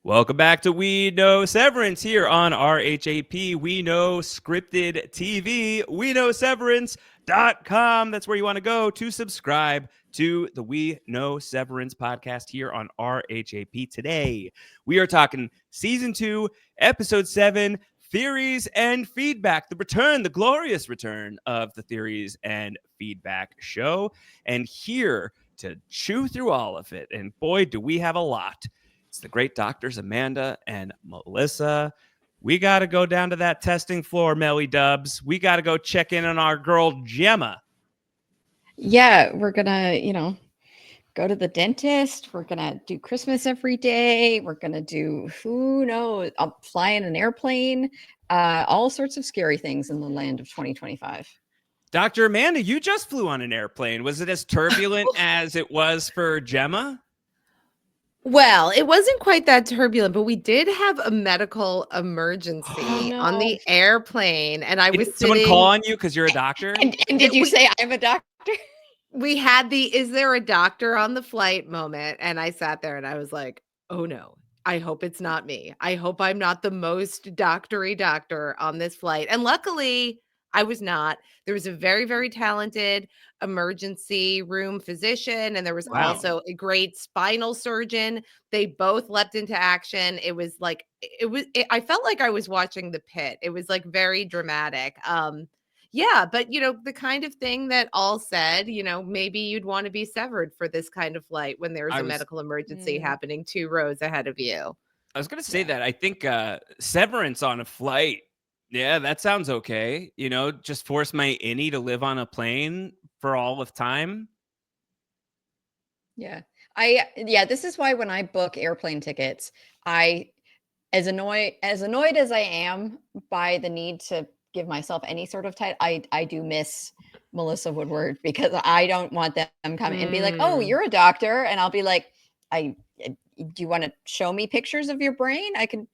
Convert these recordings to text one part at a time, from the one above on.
Welcome back to We Know Severance here on RHAP. We Know Scripted TV. We Know Severance.com. That's where you want to go to subscribe to the We Know Severance podcast here on RHAP. Today, we are talking season 2, episode 7, theories and feedback. The glorious return of the theories and feedback show. And here to chew through all of it, and boy, do we have a lot. It's the great doctors Amanda and Melissa. We got to go down to that testing floor, Melly Dubs. We got to go check in on our girl Gemma. Yeah, we're gonna, go to the dentist. We're gonna do Christmas every day. We're gonna do, who knows, I'll fly in an airplane. All sorts of scary things in the land of 2025. Dr. Amanda, you just flew on an airplane. Was it as turbulent as it was for Gemma? Well, it wasn't quite that turbulent, but we did have a medical emergency on the airplane, and I was someone call on you because you're a doctor? And did you say I'm a doctor? We had the "is there a doctor on the flight" moment, and I sat there and I was like, oh no, I hope it's not me. I hope I'm not the most doctory doctor on this flight. And luckily, I was not. There was a very, very talented emergency room physician, and there was also a great spinal surgeon. They both leapt into action. It was like, I felt like I was watching The Pit. It was like very dramatic. Yeah, but the kind of thing that all said, maybe you'd want to be severed for this kind of flight when there's a medical emergency happening 2 rows ahead of you. I was going to say that. I think severance on a flight, yeah, that sounds okay. Just force my innie to live on a plane for all of time. Yeah. This is why when I book airplane tickets, as annoyed as I am by the need to give myself any sort of title, I do miss Melissa Woodward, because I don't want them coming and be like, oh, you're a doctor. And I'll be like, do you want to show me pictures of your brain? I can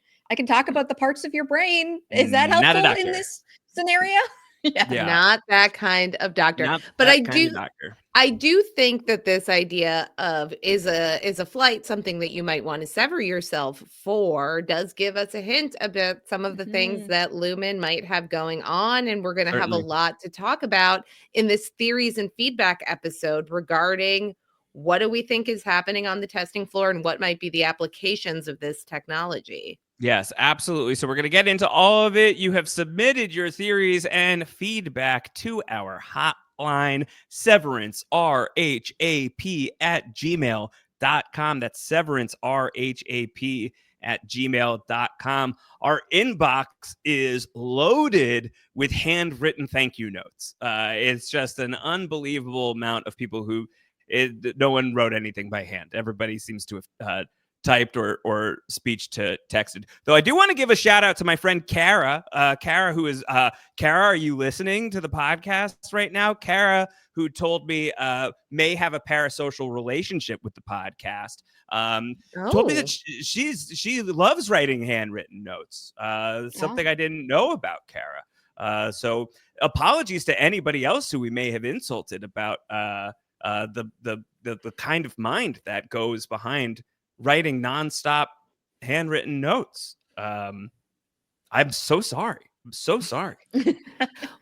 talk about the parts of your brain. Is that helpful in this scenario? Yeah. Not that kind of doctor. But I do think that this idea of is a flight something that you might want to sever yourself for does give us a hint about some of the things that Lumon might have going on. And we're going to have a lot to talk about in this theories and feedback episode regarding what do we think is happening on the testing floor and what might be the applications of this technology. Yes, absolutely. So we're going to get into all of it. You have submitted your theories and feedback to our hotline, Severance, RHAP at gmail.com. That's Severance, RHAP at gmail.com. Our inbox is loaded with handwritten thank you notes. It's just an unbelievable amount of people who no one wrote anything by hand. Everybody seems to have typed or speech to texted. Though I do want to give a shout out to my friend Kara. Kara, who is Kara, are you listening to the podcast right now? Kara, who told me may have a parasocial relationship with the podcast. Told me that she loves writing handwritten notes. Something I didn't know about Kara. So apologies to anybody else who we may have insulted about the kind of mind that goes behind writing nonstop handwritten notes. I'm so sorry. I'm so sorry.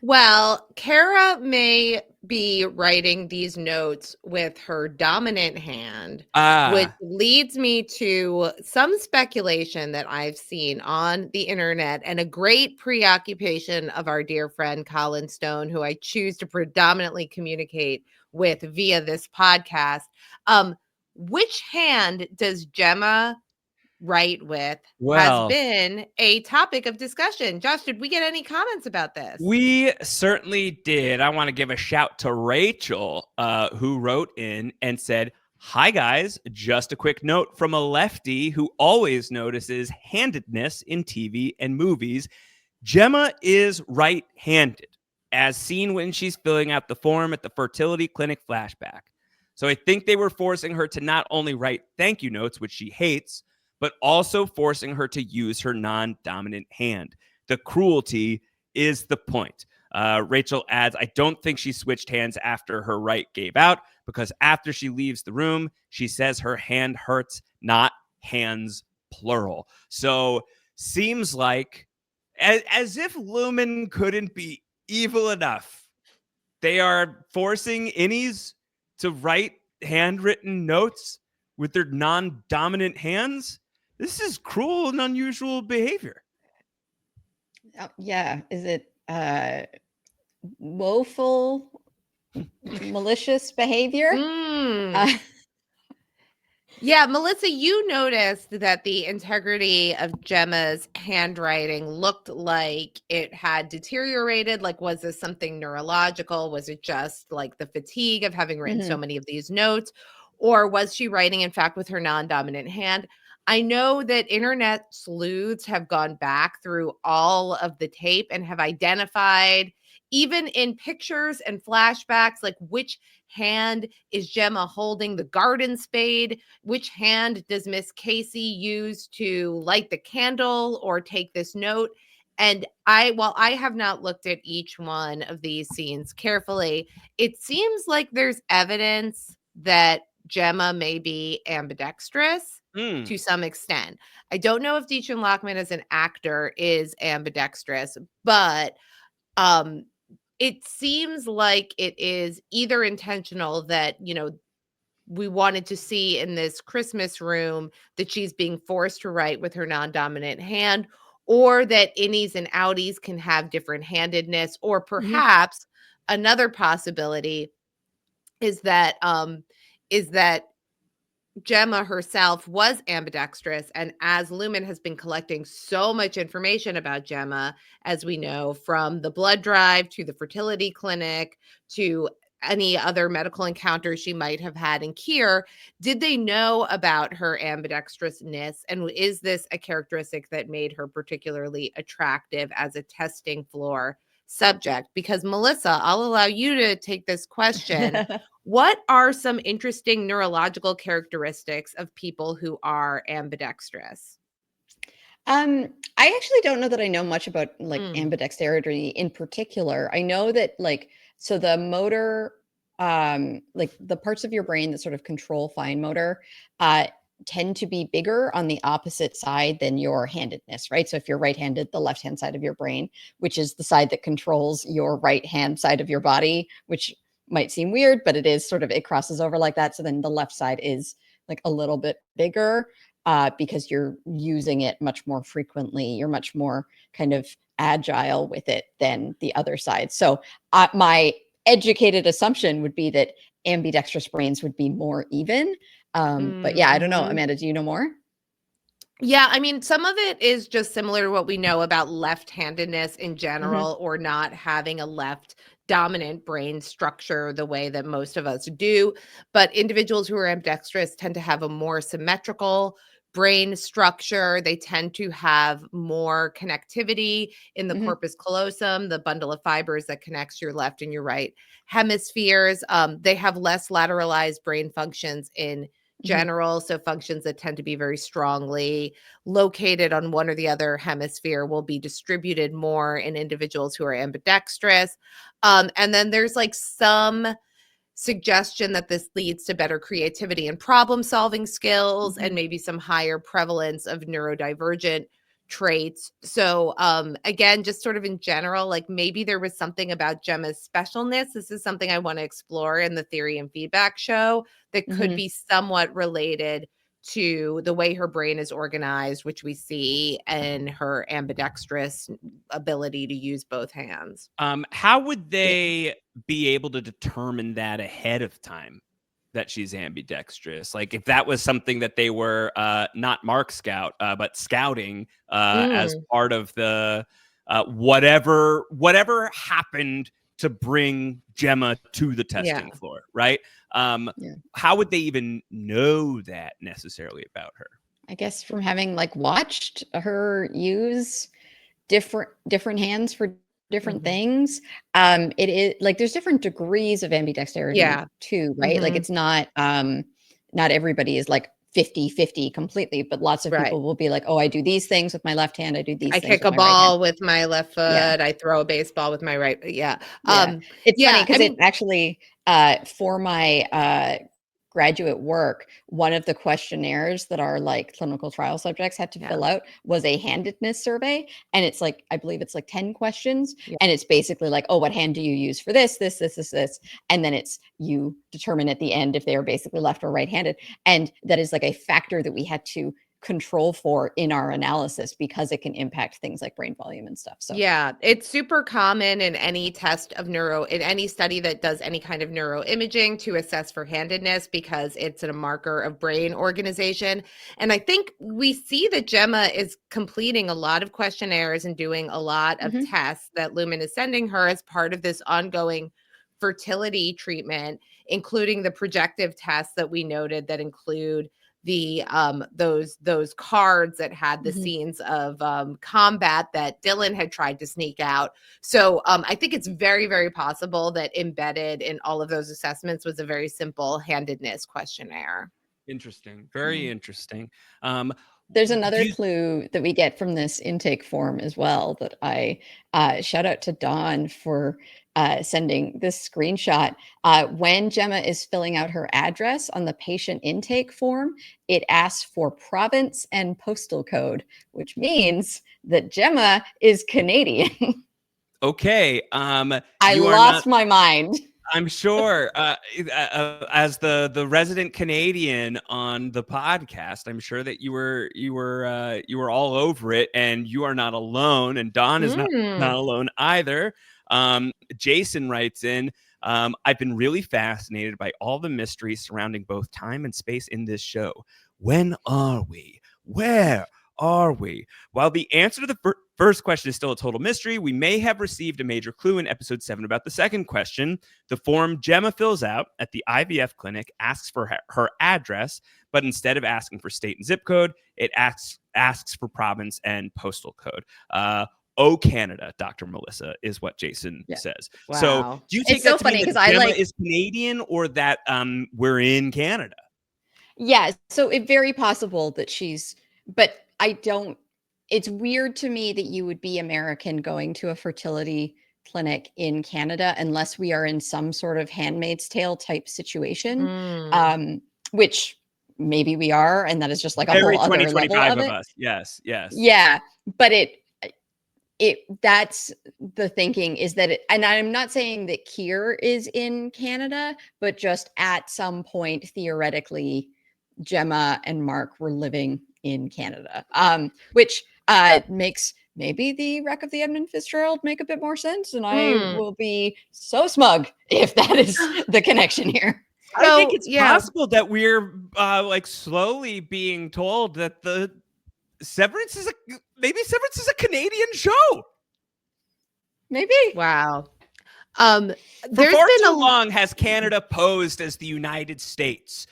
Well, Kara may be writing these notes with her dominant hand, which leads me to some speculation that I've seen on the internet and a great preoccupation of our dear friend Colin Stone, who I choose to predominantly communicate with via this podcast. Which hand does Gemma write with has been a topic of discussion. Josh, did we get any comments about this? We certainly did. I want to give a shout to Rachel, who wrote in and said, "Hi, guys. Just a quick note from a lefty who always notices handedness in TV and movies. Gemma is right-handed, as seen when she's filling out the form at the fertility clinic flashback. So I think they were forcing her to not only write thank you notes, which she hates, but also forcing her to use her non-dominant hand. The cruelty is the point." Rachel adds, "I don't think she switched hands after her right gave out, because after she leaves the room, she says her hand hurts, not hands plural. So seems like as if Lumon couldn't be evil enough, they are forcing innies to write handwritten notes with their non-dominant hands. This is cruel and unusual behavior. Yeah. Is it woeful, malicious behavior? Yeah, Melissa, you noticed that the integrity of Gemma's handwriting looked like it had deteriorated. Like, was this something neurological? Was it just like the fatigue of having written so many of these notes? Or was she writing, in fact, with her non-dominant hand? I know that internet sleuths have gone back through all of the tape and have identified, even in pictures and flashbacks, like which hand is Gemma holding the garden spade? Which hand does Miss Casey use to light the candle or take this note? And while I have not looked at each one of these scenes carefully, it seems like there's evidence that Gemma may be ambidextrous to some extent. I don't know if Deacon Lockman as an actor is ambidextrous, but it seems like it is either intentional that, we wanted to see in this Christmas room that she's being forced to write with her non-dominant hand, or that innies and outies can have different handedness, or perhaps another possibility is that Gemma herself was ambidextrous, and as Lumon has been collecting so much information about Gemma, as we know, from the blood drive to the fertility clinic to any other medical encounters she might have had in Keir, did they know about her ambidextrousness? And is this a characteristic that made her particularly attractive as a testing floor subject? Because Melissa, I'll allow you to take this question. What are some interesting neurological characteristics of people who are ambidextrous? I actually don't know that I know much about like ambidexterity in particular. I know that so the motor, like the parts of your brain that sort of control fine motor, tend to be bigger on the opposite side than your handedness, right? So if you're right-handed, the left-hand side of your brain, which is the side that controls your right-hand side of your body, which might seem weird, but it is sort of, it crosses over like that. So then the left side is like a little bit bigger because you're using it much more frequently. You're much more kind of agile with it than the other side. So my educated assumption would be that ambidextrous brains would be more even. But yeah, I don't know. Amanda, do you know more? Yeah, I mean, some of it is just similar to what we know about left-handedness in general, or not having a left dominant brain structure the way that most of us do. But individuals who are ambidextrous tend to have a more symmetrical brain structure. They tend to have more connectivity in the corpus callosum, the bundle of fibers that connects your left and your right hemispheres. They have less lateralized brain functions in general. So functions that tend to be very strongly located on one or the other hemisphere will be distributed more in individuals who are ambidextrous. And then there's like some suggestion that this leads to better creativity and problem solving skills, and maybe some higher prevalence of neurodivergent traits. So again, just sort of in general, like maybe there was something about Gemma's specialness. This is something I want to explore in the theory and feedback show that could be somewhat related to the way her brain is organized, which we see in her ambidextrous ability to use both hands. How would they be able to determine that ahead of time, that she's ambidextrous? Like if that was something that they were not Mark Scout, but scouting as part of the whatever happened to bring Gemma to the testing floor, right? How would they even know that necessarily about her? I guess from having like watched her use different hands for different things. It is like there's different degrees of ambidexterity too, right? Like it's not everybody is like 50-50 completely, but lots of people will be like, oh, I do these things with my left hand, I do these things kick with a my right hand. ball with my left foot, I throw a baseball with my right. It's funny because it actually for my graduate work, one of the questionnaires that our like clinical trial subjects had to fill out was a handedness survey. And it's like, I believe it's like 10 questions. And it's basically like, oh, what hand do you use for this? And then it's, you determine at the end if they are basically left or right-handed. And that is like a factor that we had to control for in our analysis because it can impact things like brain volume and stuff. So yeah, it's super common in any test of in any study that does any kind of neuroimaging to assess for handedness because it's a marker of brain organization. And I think we see that Gemma is completing a lot of questionnaires and doing a lot of tests that Lumon is sending her as part of this ongoing fertility treatment, including the projective tests that we noted that include the those cards that had the scenes of combat that Dylan had tried to sneak out. So I think it's very, very possible that embedded in all of those assessments was a very simple handedness questionnaire. Interesting. Very interesting. There's another clue that we get from this intake form as well that I shout out to Dawn for sending this screenshot. When Gemma is filling out her address on the patient intake form, it asks for province and postal code, which means that Gemma is Canadian. Okay. I lost my mind. I'm sure, as the resident Canadian on the podcast, I'm sure that you were all over it, and you are not alone. And Dawn is not alone either. Jason writes in, I've been really fascinated by all the mysteries surrounding both time and space in this show. When are we? Where are we? While the answer to the first question is still a total mystery, we may have received a major clue in episode 7 about the second question. The form Gemma fills out at the IVF clinic asks for her address, but instead of asking for state and zip code, it asks for province and postal code. Oh, Canada, Dr. Melissa, is what Jason says. Wow. So do you take that to mean that Gemma is Canadian, or that we're in Canada? Yeah, so it's very possible that but I don't, it's weird to me that you would be American going to a fertility clinic in Canada unless we are in some sort of Handmaid's Tale type situation, which maybe we are, and that is just like a whole other level of it. Us. Yes. Yeah, but that's the thinking is that and I'm not saying that Keir is in Canada, but just at some point, theoretically, Gemma and Mark were living in Canada, which makes maybe the wreck of the Edmund Fitzgerald make a bit more sense. And I will be so smug if that is the connection here. I think it's possible that we're like slowly being told that the Severance is a Canadian show. Maybe. Wow. For far too long has Canada posed as the United States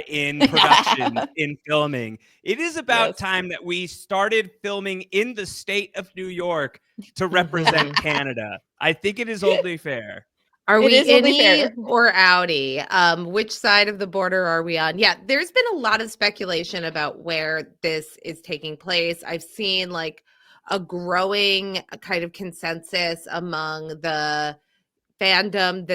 in production, in filming. It is about time that we started filming in the state of New York to represent Canada. I think it is only fair. Are we innie or outie? Which side of the border are we on? Yeah, there's been a lot of speculation about where this is taking place. I've seen like a growing kind of consensus among the fandom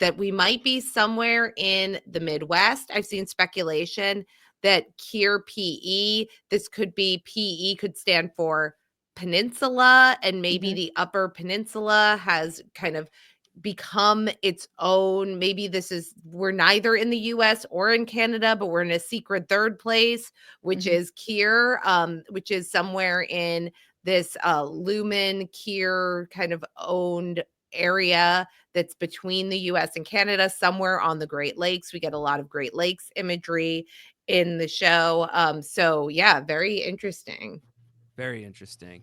that we might be somewhere in the Midwest. I've seen speculation that Keir PE, this could be PE could stand for peninsula, and maybe the Upper Peninsula has kind of become its own. Maybe we're neither in the US or in Canada, but we're in a secret third place, which is Keir, which is somewhere in this Lumon Keir kind of owned area that's between the US and Canada, somewhere on the Great Lakes. We get a lot of Great Lakes imagery in the show. So yeah, very interesting. Very interesting.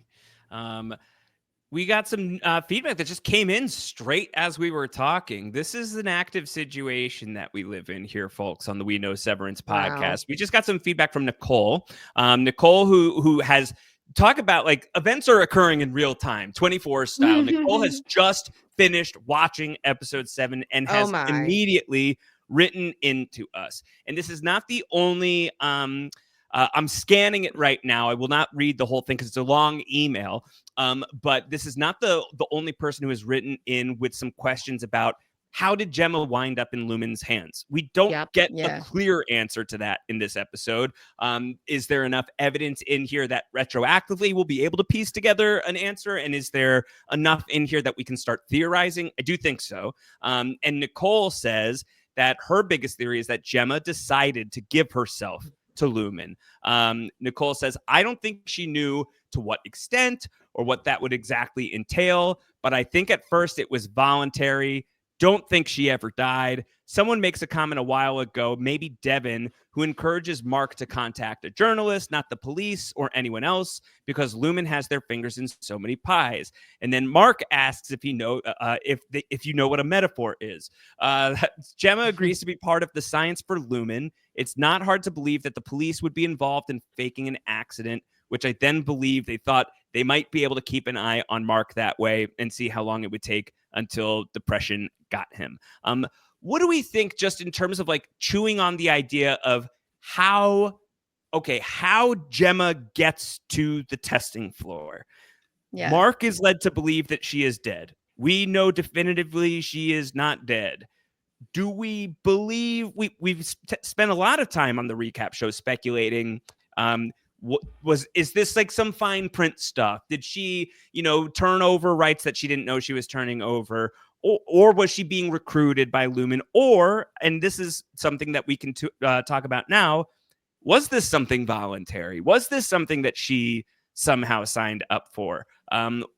We got some feedback that just came in straight as we were talking. This is an active situation that we live in here, folks, on the We Know Severance podcast. Wow. We just got some feedback from Nicole. Nicole, who has talk about like events are occurring in real time, 24 style. Nicole has just finished watching episode 7 and has immediately written into us. And this is not the only I'm scanning it right now. I will not read the whole thing because it's a long email. But this is not the only person who has written in with some questions about how did Gemma wind up in Lumon's hands? We don't get a clear answer to that in this episode. Is there enough evidence in here that retroactively we'll be able to piece together an answer? And is there enough in here that we can start theorizing? I do think so. And Nicole says that her biggest theory is that Gemma decided to give herself to Lumon. Nicole says, I don't think she knew to what extent or what that would exactly entail, but I think at first it was voluntary. Don't think she ever died. Someone makes a comment a while ago, maybe Devin, who encourages Mark to contact a journalist, not the police or anyone else, because Lumon has their fingers in so many pies. And then Mark asks if you know what a metaphor is. Gemma agrees to be part of the science for Lumon. It's not hard to believe that the police would be involved in faking an accident, which I then believe they thought they might be able to keep an eye on Mark that way and see how long it would take until depression got him. What do we think just in terms of like chewing on the idea of how Gemma gets to the testing floor? Yeah. Mark is led to believe that she is dead. We know definitively she is not dead. Do we believe we've spent a lot of time on the recap show speculating is this like some fine print stuff? Did she, turn over rights that she didn't know she was turning over? Or was she being recruited by Lumon? Or, and this is something that we can talk about now, was this something voluntary? Was this something that she somehow signed up for?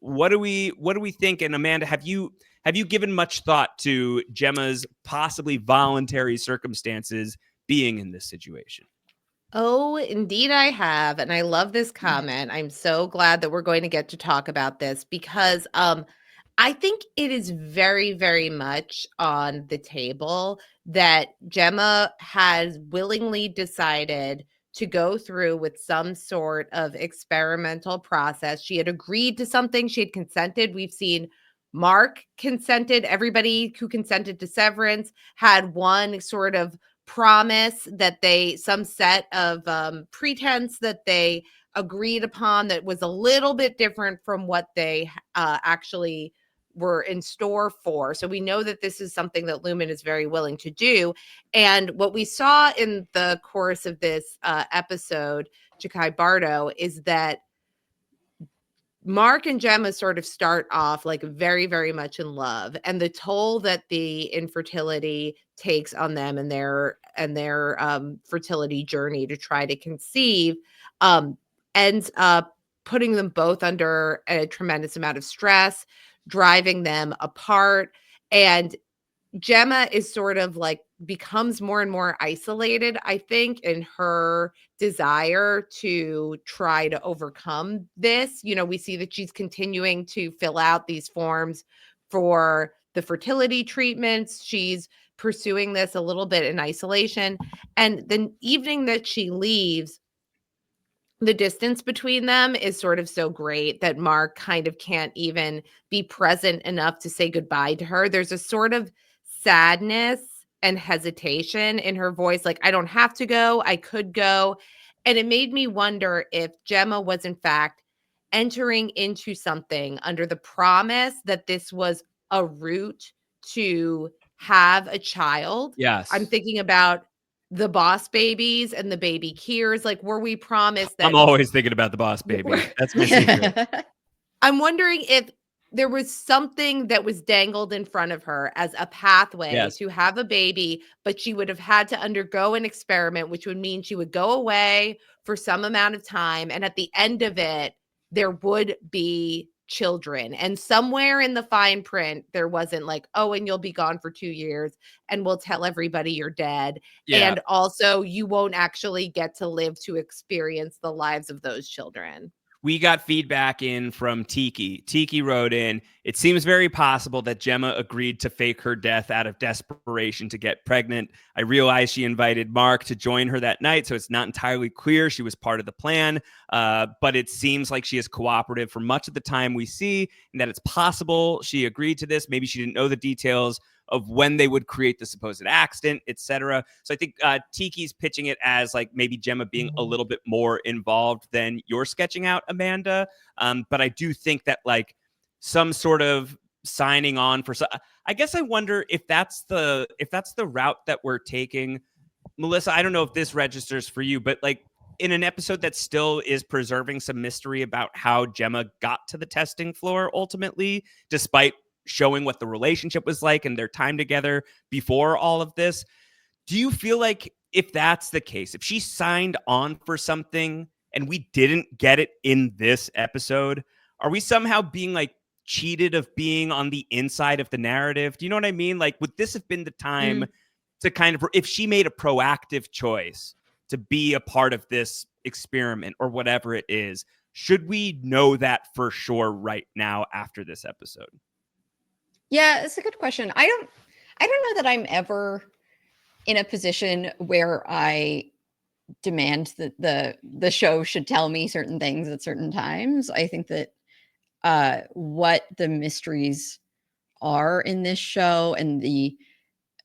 What do we think? And Amanda, have you given much thought to Gemma's possibly voluntary circumstances being in this situation? Oh, indeed I have. And I love this comment. I'm so glad that we're going to get to talk about this because I think it is very, very much on the table that Gemma has willingly decided to go through with some sort of experimental process. She had agreed to something. She had consented. We've seen Mark consented. Everybody who consented to severance had one sort of promise that some set of pretense that they agreed upon that was a little bit different from what they actually were in store for. So we know that this is something that Lumon is very willing to do. And what we saw in the course of this episode, Jakai Bardo, is that Mark and Gemma sort of start off like very, very much in love, and the toll that the infertility takes on them and their fertility journey to try to conceive ends up putting them both under a tremendous amount of stress, driving them apart. And Gemma is sort of like becomes more and more isolated, I think, in her desire to try to overcome this. We see that she's continuing to fill out these forms for the fertility treatments. She's pursuing this a little bit in isolation. And the evening that she leaves, the distance between them is sort of so great that Mark kind of can't even be present enough to say goodbye to her. There's a sort of sadness and hesitation in her voice, like, I don't have to go, I could go. And it made me wonder if Gemma was in fact entering into something under the promise that this was a route to have a child. Yes. I'm thinking about the Boss Babies and the Baby Kiers. Like, were we promised that? I'm always thinking about the Boss Baby. That's my secret. I'm wondering if there was something that was dangled in front of her as a pathway to have a baby, but she would have had to undergo an experiment, which would mean she would go away for some amount of time. And at the end of it, there would be children. And somewhere in the fine print, there wasn't like, oh, and you'll be gone for 2 years and we'll tell everybody you're dead. Yeah. And also you won't actually get to live to experience the lives of those children. We got feedback in from Tiki. Tiki wrote in, it seems very possible that Gemma agreed to fake her death out of desperation to get pregnant. I realize she invited Mark to join her that night, so it's not entirely clear she was part of the plan, but it seems like she is cooperative for much of the time we see, and that it's possible she agreed to this. Maybe she didn't know the details of when they would create the supposed accident, etc. So I think Tiki's pitching it as like maybe Gemma being a little bit more involved than you're sketching out, Amanda. But I do think that like some sort of signing on for. I guess I wonder if that's the route that we're taking. Melissa, I don't know if this registers for you, but like in an episode that still is preserving some mystery about how Gemma got to the testing floor ultimately, despite showing what the relationship was like and their time together before all of this. Do you feel like if that's the case, if she signed on for something and we didn't get it in this episode, are we somehow being like cheated of being on the inside of the narrative? Do you know what I mean? Like, would this have been the time to kind of, if she made a proactive choice to be a part of this experiment or whatever it is, should we know that for sure right now after this episode? Yeah, it's a good question. I don't know that I'm ever in a position where I demand that the show should tell me certain things at certain times. I think that what the mysteries are in this show and the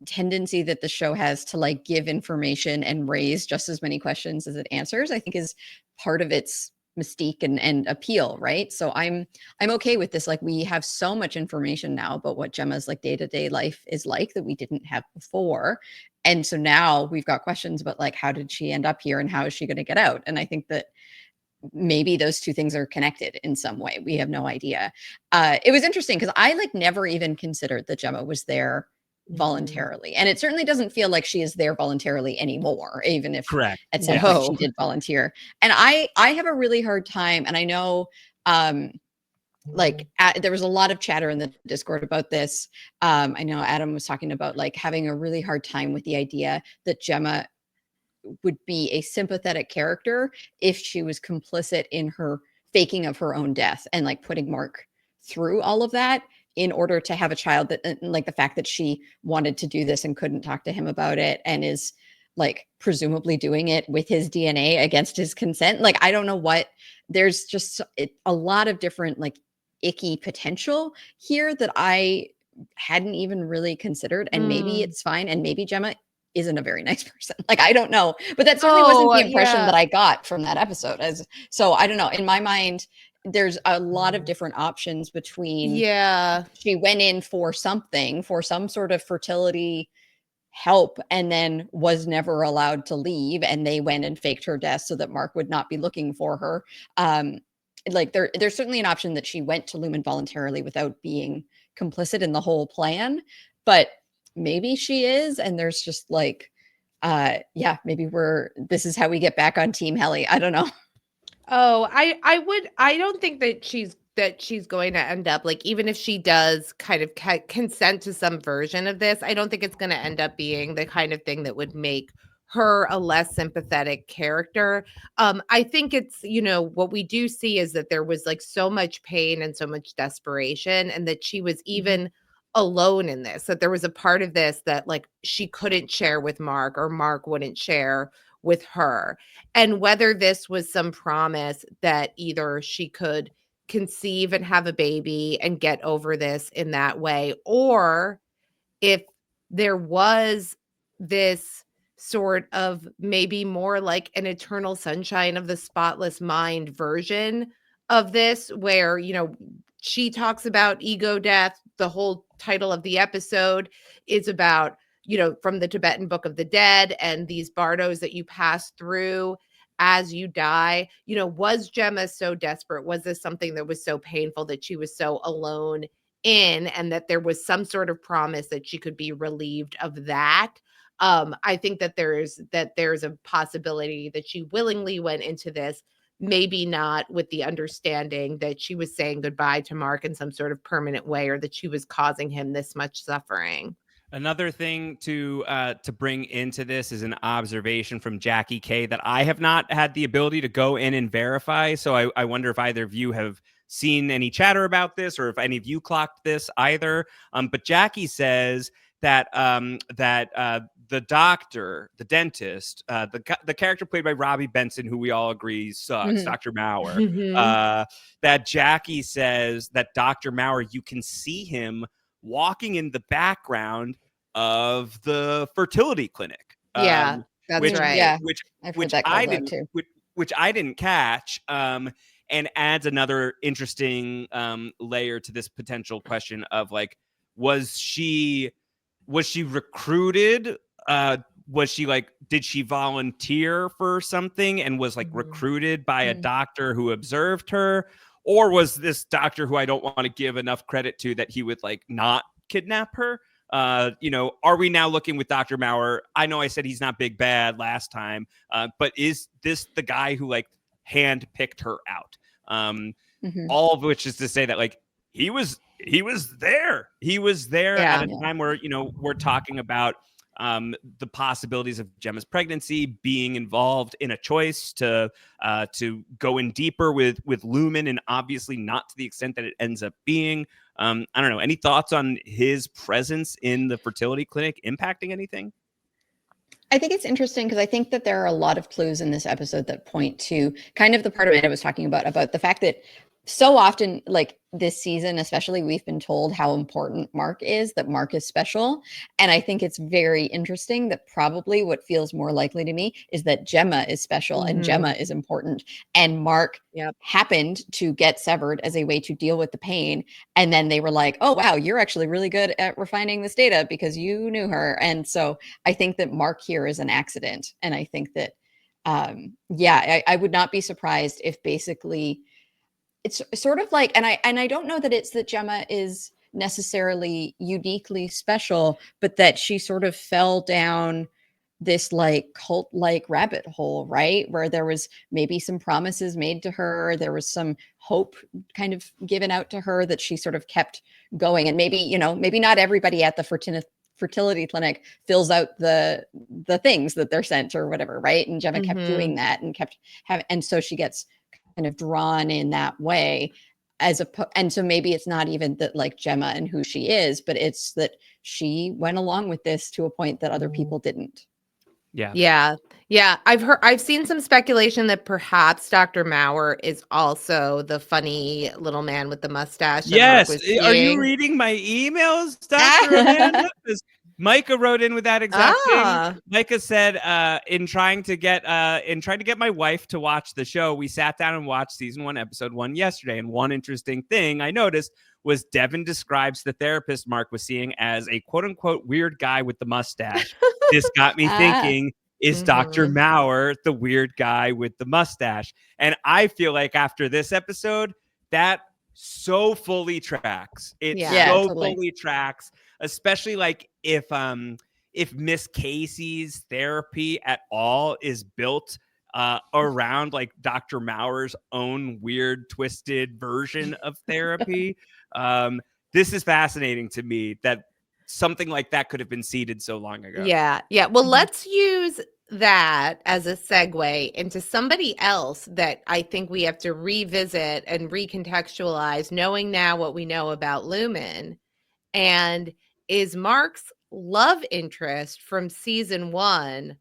tendency that the show has to like give information and raise just as many questions as it answers, I think is part of its mystique and appeal, right? So I'm okay with this. Like, we have so much information now about what Gemma's like day-to-day life is like that we didn't have before. And so now we've got questions about like, how did she end up here and how is she going to get out? And I think that maybe those two things are connected in some way. We have no idea. It was interesting because I like never even considered that Gemma was there voluntarily, and it certainly doesn't feel like she is there voluntarily anymore, even if Correct. at some point she did volunteer. And I have a really hard time, and I know there was a lot of chatter in the Discord about this. I know Adam was talking about like having a really hard time with the idea that Gemma would be a sympathetic character if she was complicit in her faking of her own death and like putting Mark through all of that in order to have a child. That, like, the fact that she wanted to do this and couldn't talk to him about it and is like presumably doing it with his DNA against his consent. Like, I don't know what, there's just a lot of different like icky potential here that I hadn't even really considered. And maybe it's fine. And maybe Gemma isn't a very nice person. Like, I don't know, but that certainly wasn't the impression that I got from that episode. So I don't know. In my mind, there's a lot of different options between she went in for something, for some sort of fertility help, and then was never allowed to leave, and they went and faked her death so that Mark would not be looking for her. Like, there's certainly an option that she went to Lumon voluntarily without being complicit in the whole plan, but maybe she is, and there's just like maybe this is how we get back on Team Helly. I don't know. I don't think that she's going to end up, like, even if she does kind of consent to some version of this, I don't think it's going to end up being the kind of thing that would make her a less sympathetic character. I think it's, what we do see is that there was like so much pain and so much desperation, and that she was even alone in this, that there was a part of this that like she couldn't share with Mark, or Mark wouldn't share with her. And whether this was some promise that either she could conceive and have a baby and get over this in that way, or if there was this sort of maybe more like an Eternal Sunshine of the Spotless Mind version of this, where, she talks about ego death. The whole title of the episode is about, from the Tibetan Book of the Dead and these bardos that you pass through as you die. Was Gemma so desperate? Was this something that was so painful that she was so alone in, and that there was some sort of promise that she could be relieved of that? I think that there's a possibility that she willingly went into this, maybe not with the understanding that she was saying goodbye to Mark in some sort of permanent way, or that she was causing him this much suffering. Another thing to bring into this is an observation from Jackie K that I have not had the ability to go in and verify. So I wonder if either of you have seen any chatter about this, or if any of you clocked this either. But Jackie says that the doctor, the dentist, the character played by Robbie Benson, who we all agree sucks, Dr. Maurer, that Jackie says that Dr. Maurer, you can see him walking in the background of the fertility clinic. That's right. Yeah, Which I've heard that called out too. Which I didn't catch. and adds another interesting layer to this potential question of like, was she recruited? Was she like, did she volunteer for something and was like recruited by a doctor who observed her? Or was this doctor, who I don't want to give enough credit to, that he would like not kidnap her? Are we now looking with Dr. Maurer? I know I said he's not big bad last time, but is this the guy who like handpicked her out? All of which is to say that like he was there. He was there at a time where, we're talking about the possibilities of Gemma's pregnancy, being involved in a choice to go in deeper with Lumon, and obviously not to the extent that it ends up being. I don't know. Any thoughts on his presence in the fertility clinic impacting anything? I think it's interesting because I think that there are a lot of clues in this episode that point to kind of the part of it I was talking about the fact that so often, like this season, especially, we've been told how important Mark is, that Mark is special. And I think it's very interesting that probably what feels more likely to me is that Gemma is special and Gemma is important. And Mark happened to get severed as a way to deal with the pain. And then they were like, oh, wow, you're actually really good at refining this data because you knew her. And so I think that Mark here is an accident. And I think that, I would not be surprised if basically it's sort of like, and I don't know that it's that Gemma is necessarily uniquely special, but that she sort of fell down this like cult-like rabbit hole, right? Where there was maybe some promises made to her. There was some hope kind of given out to her that she sort of kept going. And maybe, maybe not everybody at the fertility clinic fills out the things that they're sent or whatever, right? And Gemma kept doing that and kept having, and so she gets kind of drawn in that way and so maybe it's not even that like Gemma and who she is, but it's that she went along with this to a point that other people didn't. Yeah. I've seen some speculation that perhaps Dr. Maurer is also the funny little man with the mustache. Yes. Are you reading my emails, Dr. Amanda? Micah wrote in with that exact thing. Micah said, in trying to get my wife to watch the show, we sat down and watched season 1, episode 1 yesterday. And one interesting thing I noticed was Devin describes the therapist Mark was seeing as a quote unquote weird guy with the mustache. This got me thinking, is Dr. Maurer the weird guy with the mustache? And I feel like after this episode, that so fully tracks. It totally fully tracks, especially like if Miss Casey's therapy at all is built around like Dr. Maurer's own weird twisted version of therapy. This is fascinating to me that something like that could have been seeded so long ago. Yeah. Well, let's use that as a segue into somebody else that I think we have to revisit and recontextualize, knowing now what we know about Lumon. And is Mark's love interest from season 1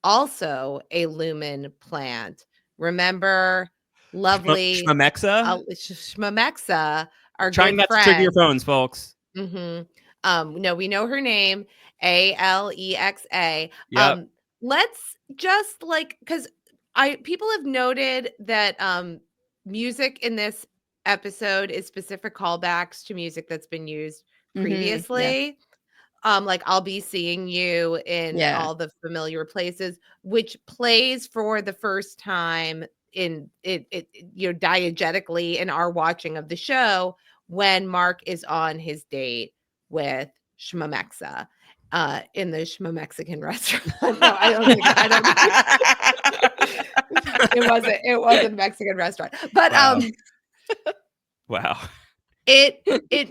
also a Lumon plant? Remember, lovely Shmamexa, our trying not to trigger your phones, folks. No, we know her name, Alexa. Yep. Let's just like, because people have noted that music in this episode is specific callbacks to music that's been used previously. Like I'll be seeing you in all the familiar places, which plays for the first time in it diegetically in our watching of the show when Mark is on his date with Shmamexa in the Shmamexican restaurant. No, I don't think it wasn't a Mexican restaurant. But wow. It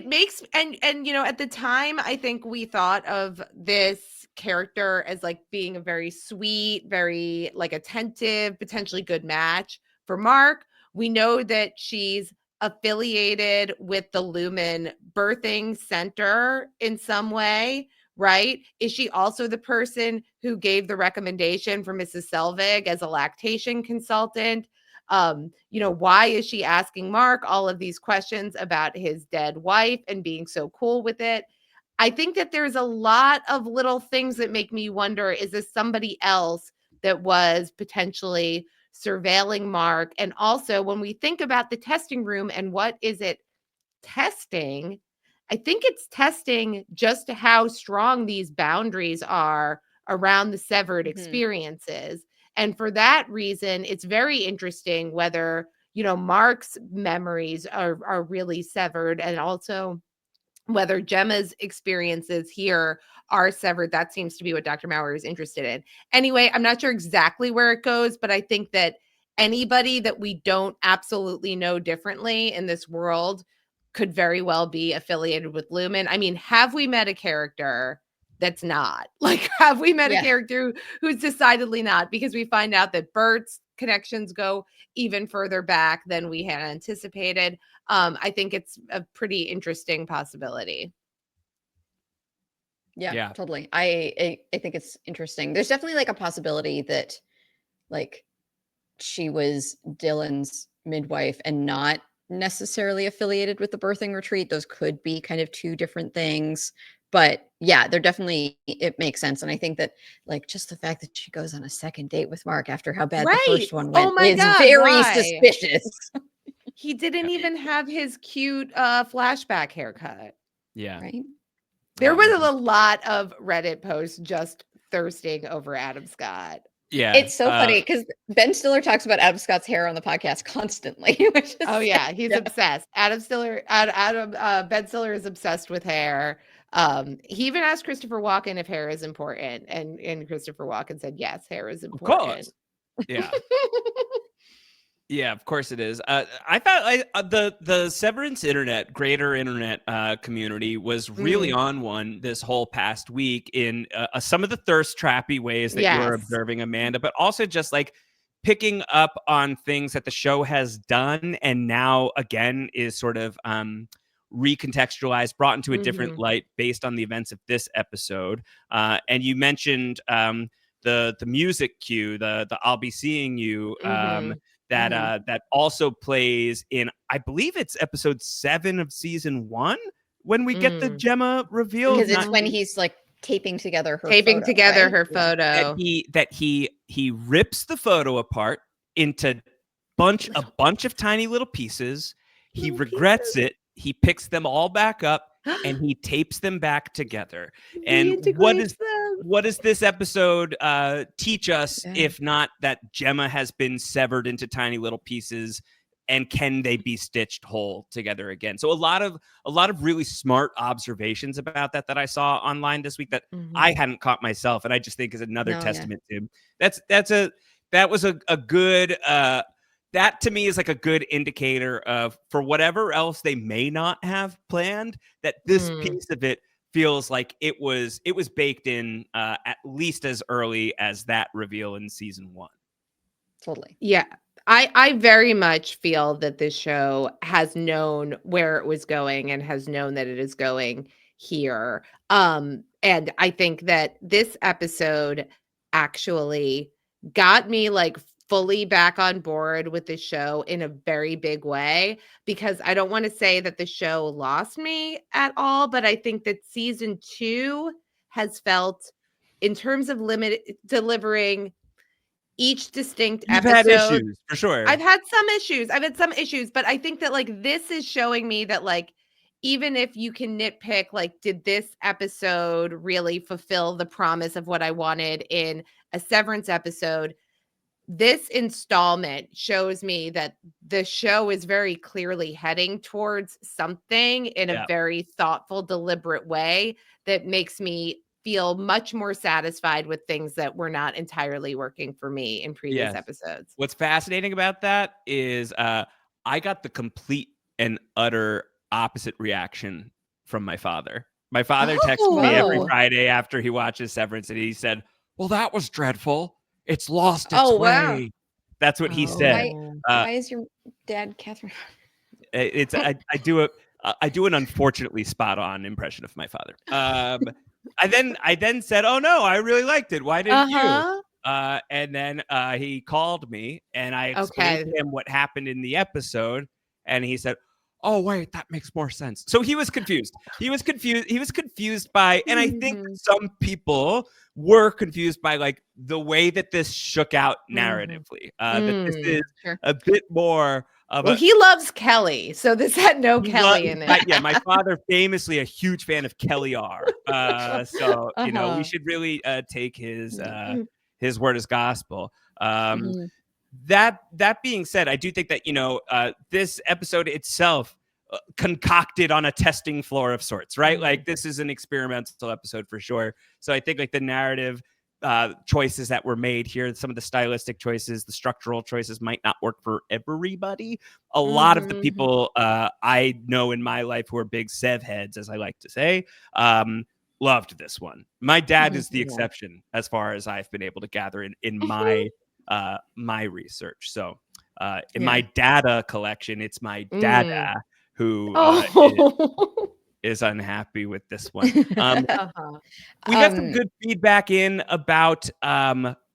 makes and at the time I think we thought of this character as like being a very sweet, very like attentive, potentially good match for Mark. We know that she's affiliated with the Lumon birthing center in some way, right? Is she also the person who gave the recommendation for Mrs. Selvig as a lactation consultant? Why is she asking Mark all of these questions about his dead wife and being so cool with it? I think that there's a lot of little things that make me wonder, is this somebody else that was potentially surveilling Mark. And also when we think about the testing room and what is it testing, I think it's testing just how strong these boundaries are around the severed experiences. And for that reason, it's very interesting whether, Mark's memories are really severed, and also whether Gemma's experiences here are severed. That seems to be what Dr. Maurer is interested in. Anyway, I'm not sure exactly where it goes, but I think that anybody that we don't absolutely know differently in this world could very well be affiliated with Lumon. I mean, have we met a character that's not? Like, have we met a character who's decidedly not? Because we find out that Bert's connections go even further back than we had anticipated. I think it's a pretty interesting possibility. Yeah, totally. I think it's interesting. There's definitely like a possibility that like she was Dylan's midwife and not necessarily affiliated with the birthing retreat. Those could be kind of two different things. But yeah, they're definitely, it makes sense. And I think that like just the fact that she goes on a second date with Mark after how bad the first one went is very suspicious. He didn't even have his cute flashback haircut. Yeah. Right. There was a lot of Reddit posts just thirsting over Adam Scott. Yeah. It's so funny because Ben Stiller talks about Adam Scott's hair on the podcast constantly. Which is He's obsessed. Ben Stiller is obsessed with hair. He even asked Christopher Walken if hair is important, and Christopher Walken said yes, hair is important. Of course. Yeah. Yeah, of course it is. I thought the Severance greater internet community was really on one this whole past week in some of the thirst trappy ways that you're observing, Amanda, but also just like picking up on things that the show has done and now again is sort of recontextualized, brought into a different light based on the events of this episode. And you mentioned the music cue, the "I'll be seeing you." That also plays in, I believe it's episode 7 of season 1 when we get the Gemma reveal. Because it's when he's like taping together her photo. That he rips the photo apart into a bunch of tiny little pieces. He regrets it. He picks them all back up and he tapes them back together. And what does this episode teach us if not that Gemma has been severed into tiny little pieces, and can they be stitched whole together again? So a lot of really smart observations about that I saw online this week that I hadn't caught myself, and I just think is another testament to that was a good that to me is like a good indicator of, for whatever else they may not have planned, that this piece of it feels like it was baked in at least as early as that reveal in season 1. Totally. Yeah. I very much feel that this show has known where it was going and has known that it is going here. And I think that this episode actually got me like fully back on board with the show in a very big way, because I don't want to say that the show lost me at all, but I think that season 2 has felt, in terms of delivering each distinct episode. You've had issues, for sure. I've had some issues, but I think that like this is showing me that like, even if you can nitpick, like, did this episode really fulfill the promise of what I wanted in a Severance episode? This installment shows me that the show is very clearly heading towards something in a very thoughtful, deliberate way that makes me feel much more satisfied with things that were not entirely working for me in previous episodes. What's fascinating about that is I got the complete and utter opposite reaction from my father. My father texts me every Friday after he watches Severance, and he said, "Well, that was dreadful. It's lost its way." Wow. That's what he said. Why is your dad Catherine? It's I do an unfortunately spot on impression of my father. I then said, "Oh no, I really liked it. Why didn't you?" And then he called me, and I explained to him what happened in the episode, and he said, oh wait, that makes more sense. So he was confused. He was confused by, and I think Mhm. some people were confused by like the way that this shook out Mhm. narratively. That this is Sure. a bit more of Well, a he loves Kelly, so this had no he loves, Kelly in it. yeah, my father famously a huge fan of Kelly R. So you know, we Uh-huh. should really take Mhm. his word as gospel. Um, Mhm. that being said, I do think that, you know, this episode itself concocted on a testing floor of sorts, right? Mhm. Like this is an experimental episode for sure. So I think like the narrative choices that were made here, some of the stylistic choices, the structural choices might not work for everybody. A lot of the Mhm. people I know in my life who are big Sev heads, as I like to say, loved this one. My dad is the Yeah. exception as far as I've been able to gather in my my research. So in Yeah. my data collection, it's my Mm. dada who Oh. is unhappy with this one. Uh-huh. We got some Um, good feedback in about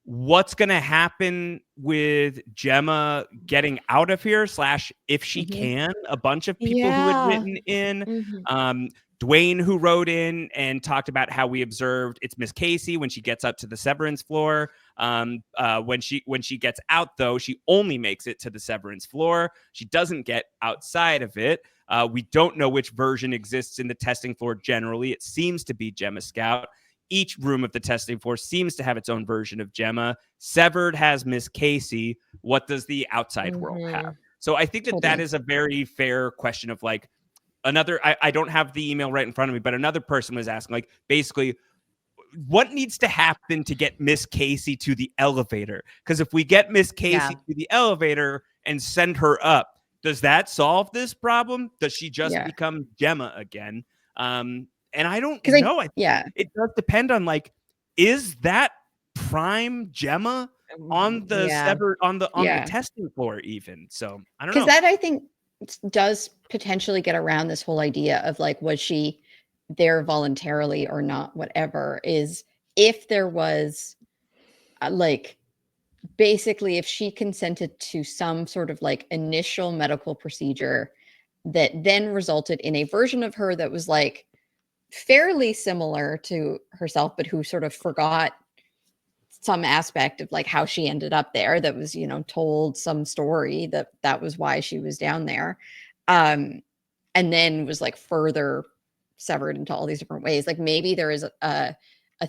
what's going to happen with Gemma getting out of here, / if she mhm. can. A bunch of people who had Yeah. written in. Mhm. Dwayne, who wrote in and talked about how we observed it's Miss Casey when she gets up to the severance floor. When she gets out, though, she only makes it to the severance floor. She doesn't get outside of it. We don't know which version exists in the testing floor generally. It seems to be Gemma Scout. Each room of the testing floor seems to have its own version of Gemma. Severed has Miss Casey. What does the outside world have? Mhm. So I think that that Totally. is a very fair question of like, I don't have the email right in front of me, but another person was asking, like, basically, what needs to happen to get Miss Casey to the elevator? Because if we get Miss Casey Yeah. to the elevator and send her up, does that solve this problem? Does she just Yeah. become Gemma again? And I don't Because know. I think yeah. it does depend on like, is that prime Gemma on the Yeah. severed on the Yeah. testing floor even? So I don't Because know. that I think does potentially get around this whole idea of like, was she there voluntarily or not? Whatever is if there was like basically if she consented to some sort of like initial medical procedure that then resulted in a version of her that was like fairly similar to herself, but who sort of forgot some aspect of like how she ended up there that was, you know, told some story that that was why she was down there. Um, and then was like further severed into all these different ways. Like maybe there is a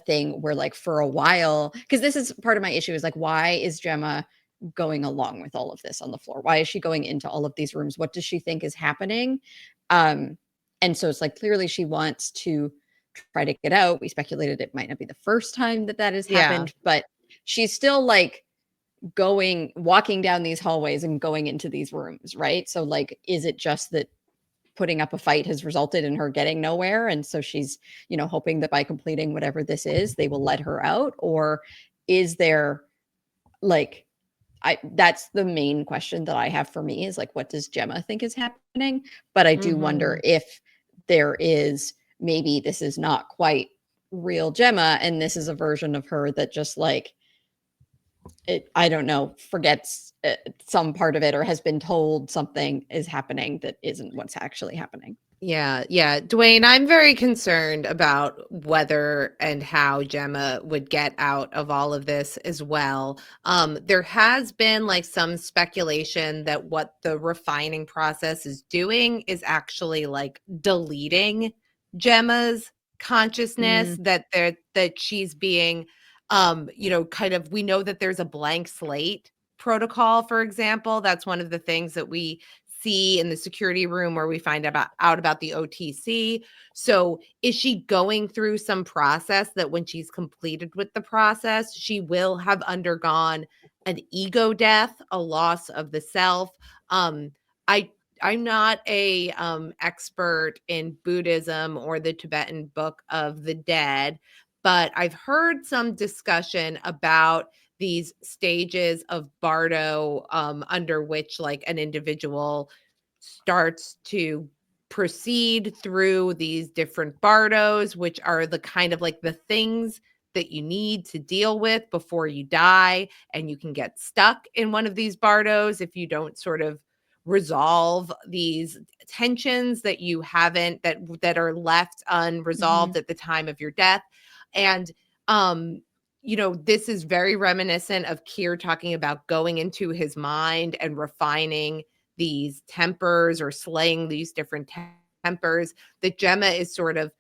thing where like for a while, because this is part of my issue is like, why is Gemma going along with all of this on the floor? Why is she going into all of these rooms? What does she think is happening? Um, and so it's like clearly she wants to try to get out. We speculated it might not be the first time that that has Yeah. happened, but she's still like walking down these hallways and going into these rooms, right? So like, is it just that putting up a fight has resulted in her getting nowhere, and so she's, you know, hoping that by completing whatever this is, they will let her out? Or is there like that's the main question that I have for me is like, what does Gemma think is happening? But I do wonder Mhm. if there is maybe this is not quite real Gemma, and this is a version of her that just like it, I don't know, forgets some part of it or has been told something is happening that isn't what's actually happening. Yeah, yeah. Dwayne, I'm very concerned about whether and how Gemma would get out of all of this as well. There has been like some speculation that what the refining process is doing is actually like deleting Gemma's consciousness, Mm, that she's being you know, kind of, we know that there's a blank slate protocol, for example. That's one of the things that we see in the security room where we find out about the OTC. So is she going through some process that when she's completed with the process, she will have undergone an ego death, a loss of the self? Um, I I'm not a expert in Buddhism or the Tibetan Book of the Dead, but I've heard some discussion about these stages of bardo, under which like an individual starts to proceed through these different bardos, which are the kind of like the things that you need to deal with before you die. And you can get stuck in one of these bardos if you don't sort of resolve these tensions that you haven't, that are left unresolved at the time of your death. And this is very reminiscent of Keir talking about going into his mind and refining these tempers or slaying these different tempers. That Gemma is sort of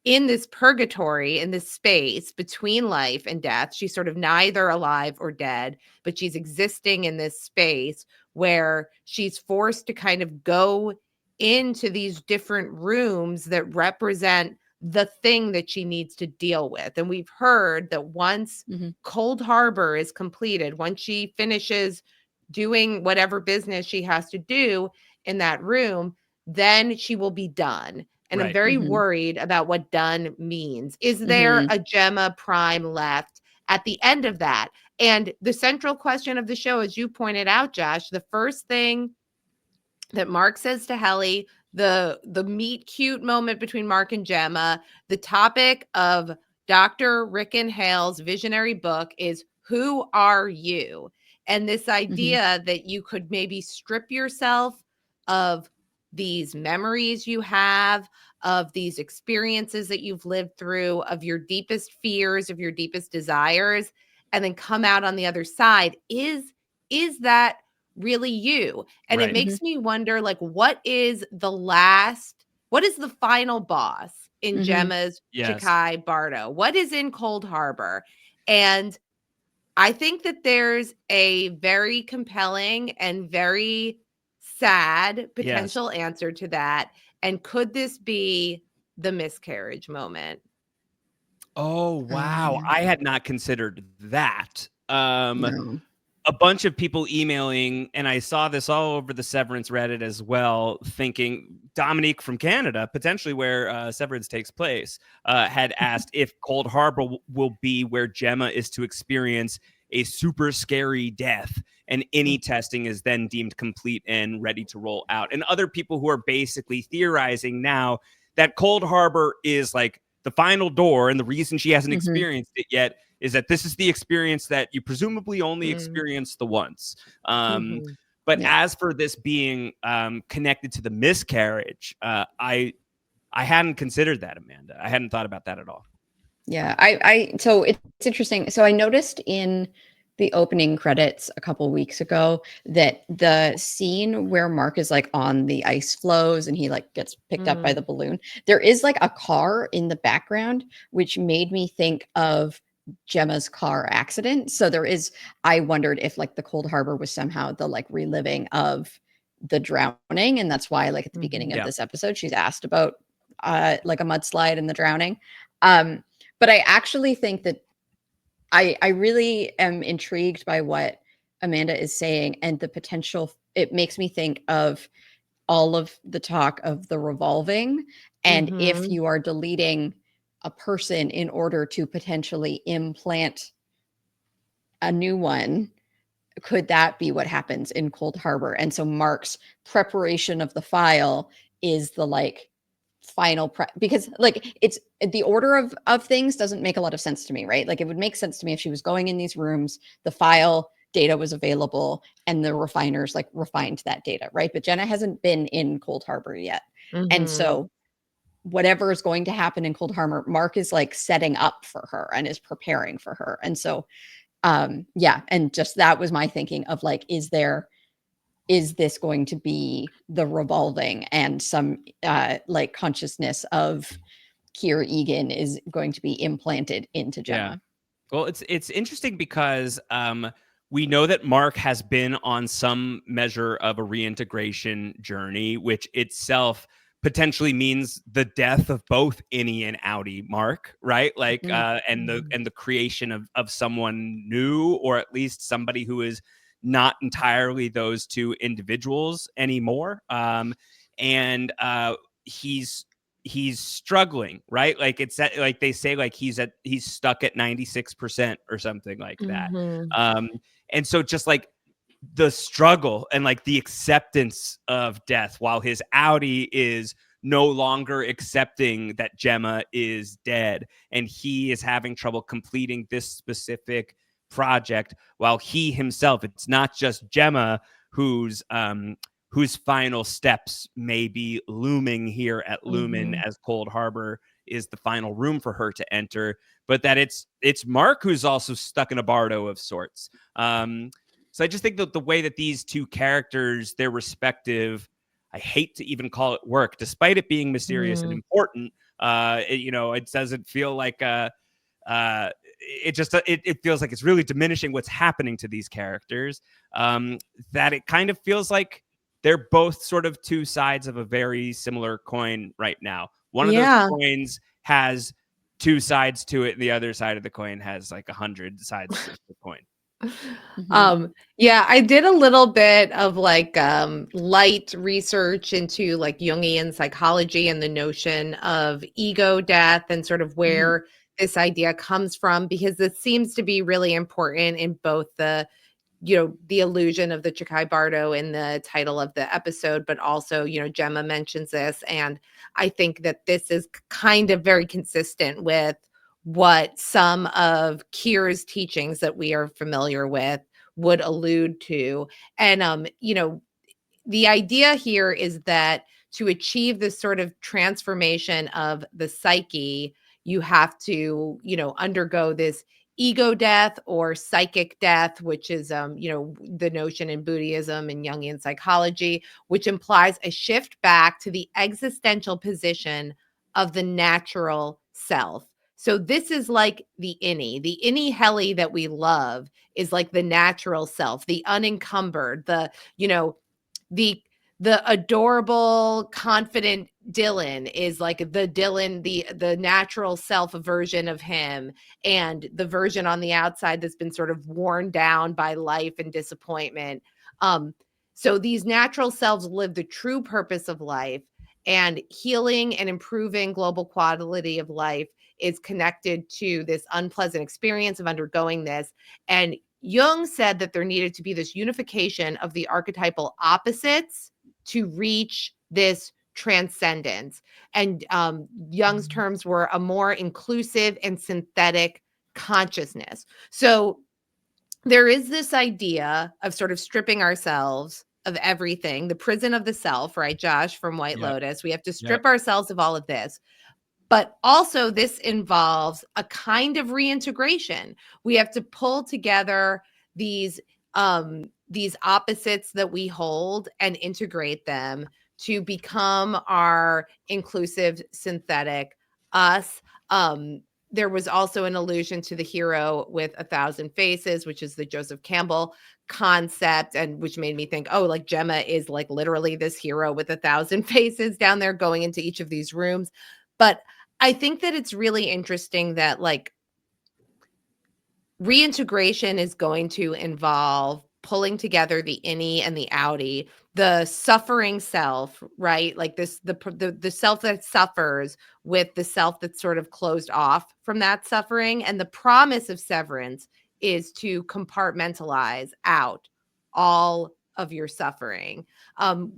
in this purgatory, in this space between life and death. She's sort of neither alive or dead, but she's existing in this space where she's forced to kind of go into these different rooms that represent the thing that she needs to deal with. And we've heard that once Cold Harbor is completed, once she finishes doing whatever business she has to do in that room, then she will be done. And I'm very worried about what done means. Is there a Gemma Prime left at the end of that? And the central question of the show, as you pointed out, Josh, the first thing that Mark says to Helly, the meet cute moment between Mark and Gemma, the topic of Dr. Rickon Hale's visionary book is, who are you? And this idea that you could maybe strip yourself of these memories you have, of these experiences that you've lived through, of your deepest fears, of your deepest desires, and then come out on the other side. Is that really you? And it makes me wonder, like, what is the final boss in Gemma's Chikai Bardo? What is in Cold Harbor? And I think that there's a very compelling and very sad potential answer to that. And could this be the miscarriage moment? Oh, wow. I had not considered that. No. A bunch of people emailing, and I saw this all over the Severance Reddit as well, thinking Dominique from Canada, potentially where Severance takes place, had asked if Cold Harbor will be where Gemma is to experience a super scary death, and innie testing is then deemed complete and ready to roll out. And other people who are basically theorizing now that Cold Harbor is like the final door, and the reason she hasn't experienced it yet is that this is the experience that you presumably only experienced the once. But as for this being connected to the miscarriage, I hadn't considered that, Amanda. I hadn't thought about that at all. Yeah, so it's interesting. So I noticed in the opening credits a couple weeks ago that the scene where Mark is like on the ice floes and he like gets picked up by the balloon, there is like a car in the background, which made me think of Gemma's car accident. So I wondered if like the Cold Harbor was somehow the like reliving of the drowning. And that's why like at the beginning of this episode, she's asked about like a mudslide and the drowning. But I actually think that I really am intrigued by what Amanda is saying and the potential. It makes me think of all of the talk of the revolving. And if you are deleting a person in order to potentially implant a new one, could that be what happens in Cold Harbor? And so Mark's preparation of the file is the like final because like it's the order of things doesn't make a lot of sense to me, right? Like it would make sense to me if she was going in these rooms, the file data was available and the refiners like refined that data, right? But Jenna hasn't been in Cold Harbor yet. And so whatever is going to happen in Cold Harbor, Mark is like setting up for her and is preparing for her. And so and just that was my thinking of like, is this going to be the revolving and some like consciousness of Keir Egan is going to be implanted into Gemma? Yeah. Well, it's interesting because we know that Mark has been on some measure of a reintegration journey, which itself potentially means the death of both innie and outie Mark, right? Like and the creation of someone new, or at least somebody who is not entirely those two individuals anymore. And he's struggling, right? Like it's like they say, like he's stuck at 96% or something like that. And so just like the struggle and like the acceptance of death, while his outie is no longer accepting that Gemma is dead, and he is having trouble completing this specific project, while he himself, it's not just Gemma who's whose final steps may be looming here at Lumon, as Cold Harbor is the final room for her to enter, but that it's Mark who's also stuck in a bardo of sorts. So I just think that the way that these two characters, their respective, I hate to even call it work, despite it being mysterious and important, it doesn't feel like it feels like it's really diminishing what's happening to these characters. That it kind of feels like they're both sort of two sides of a very similar coin right now. One of those coins has two sides to it, and the other side of the coin has like 100 sides to the coin. Yeah, I did a little bit of like light research into like Jungian psychology and the notion of ego death and sort of where this idea comes from, because it seems to be really important in both the illusion of the Chikai Bardo in the title of the episode, but also, Gemma mentions this. And I think that this is kind of very consistent with what some of Kier's teachings that we are familiar with would allude to. And, the idea here is that to achieve this sort of transformation of the psyche, you have to, undergo this ego death or psychic death, which is, the notion in Buddhism and Jungian psychology, which implies a shift back to the existential position of the natural self. So this is like the innie heli that we love is like the natural self, the unencumbered, the adorable, confident Dylan is like the Dylan, the natural self version of him, and the version on the outside that's been sort of worn down by life and disappointment. So these natural selves live the true purpose of life, and healing and improving global quality of life is connected to this unpleasant experience of undergoing this. And Jung said that there needed to be this unification of the archetypal opposites to reach this transcendence. And Jung's terms were a more inclusive and synthetic consciousness. So there is this idea of sort of stripping ourselves of everything, the prison of the self, right, Josh, from White Lotus. We have to strip ourselves of all of this. But also this involves a kind of reintegration. We have to pull together these opposites that we hold and integrate them to become our inclusive, synthetic us. There was also an allusion to the hero with 1,000 faces, which is the Joseph Campbell concept, and which made me think, oh, like Gemma is like literally this hero with 1,000 faces down there going into each of these rooms. But I think that it's really interesting that like reintegration is going to involve pulling together the innie and the outie, the suffering self, right? Like this, the self that suffers with the self that's sort of closed off from that suffering. And the promise of severance is to compartmentalize out all of your suffering,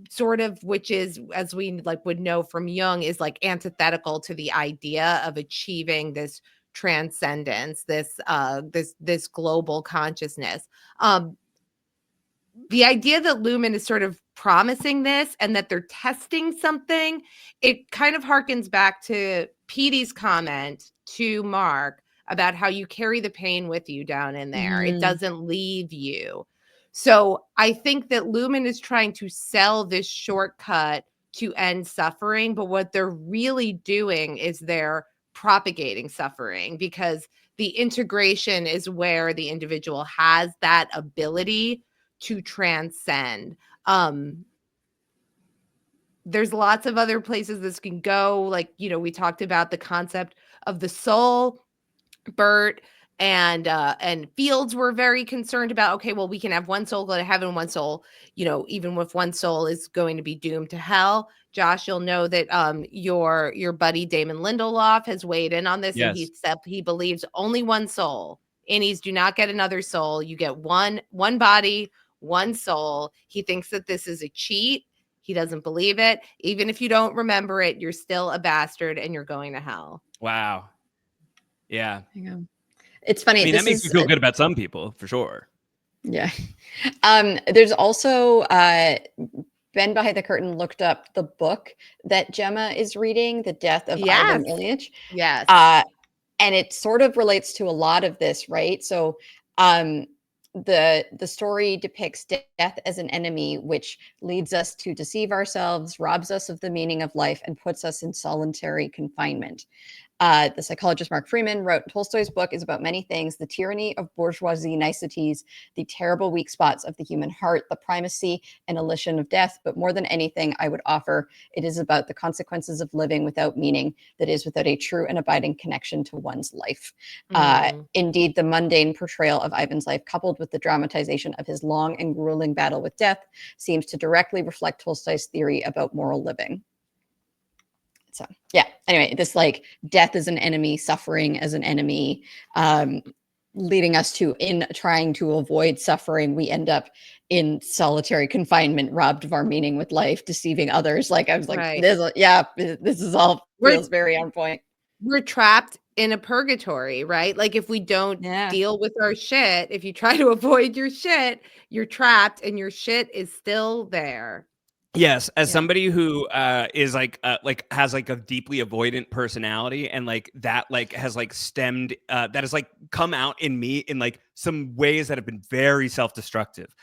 sort of, which is, as we like would know from Jung, is like antithetical to the idea of achieving this transcendence, this global consciousness. The idea that Lumon is sort of promising this and that they're testing something, it kind of harkens back to Petey's comment to Mark about how you carry the pain with you down in there. It doesn't leave you. So I think that Lumon is trying to sell this shortcut to end suffering, but what they're really doing is they're propagating suffering, because the integration is where the individual has that ability to transcend. There's lots of other places this can go. Like, we talked about the concept of the soul. Bert and Fields were very concerned about, okay, well, we can have one soul go to heaven, one soul, even if one soul is going to be doomed to hell. Josh, you'll know that your buddy Damon Lindelof has weighed in on this, and he said he believes only one soul. Innies do not get another soul. You get one body, one soul. He thinks that this is a cheat. He doesn't believe it. Even if you don't remember it, you're still a bastard and you're going to hell. Wow. Yeah. It's funny. I mean, that makes me feel good about some people, for sure. Yeah. There's also been behind the curtain, looked up the book that Gemma is reading, The Death of Yes. Ivan Ilyich. Yes. And it sort of relates to a lot of this, right? So the story depicts death as an enemy, which leads us to deceive ourselves, robs us of the meaning of life, and puts us in solitary confinement. The psychologist Mark Freeman wrote, Tolstoy's book is about many things: the tyranny of bourgeoisie niceties, the terrible weak spots of the human heart, the primacy and elision of death. But more than anything, I would offer, it is about the consequences of living without meaning, that is, without a true and abiding connection to one's life. Indeed, the mundane portrayal of Ivan's life, coupled with the dramatization of his long and grueling battle with death, seems to directly reflect Tolstoy's theory about moral living. So yeah, anyway, this like death as an enemy, suffering as an enemy, leading us to, in trying to avoid suffering, we end up in solitary confinement, robbed of our meaning with life, deceiving others. Like I was like, Right. this is all feels very on point. We're trapped in a purgatory, right? Like if we don't deal with our shit, if you try to avoid your shit, you're trapped and your shit is still there. Yes, as somebody who is like has like a deeply avoidant personality, and like that like has like stemmed that has like come out in me in like some ways that have been very self-destructive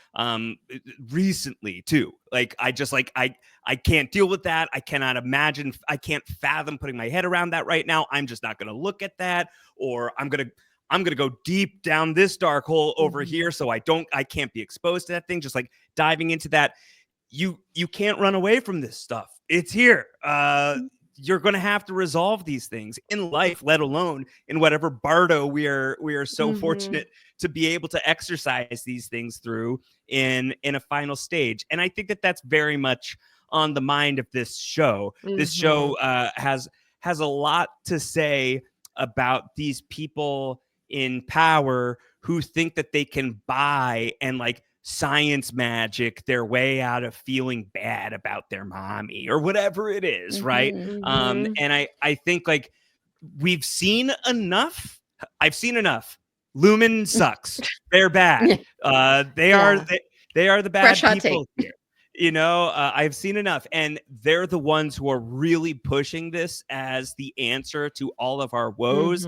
recently too. Like I just like I can't deal with that. I cannot imagine, I can't fathom putting my head around that right now. I'm just not going to look at that, or I'm going to go deep down this dark hole over here so I can't be exposed to that thing. Just like diving into that. You can't run away from this stuff. It's here. You're going to have to resolve these things in life, let alone in whatever bardo we are so fortunate to be able to exercise these things through in a final stage. And I think that that's very much on the mind of this show. This show has a lot to say about these people in power who think that they can buy and like science magic their way out of feeling bad about their mommy or whatever it is, right? And I think like we've seen enough. I've seen enough. Lumon sucks. They're bad. They are the bad people here. You know, I've seen enough, and they're the ones who are really pushing this as the answer to all of our woes.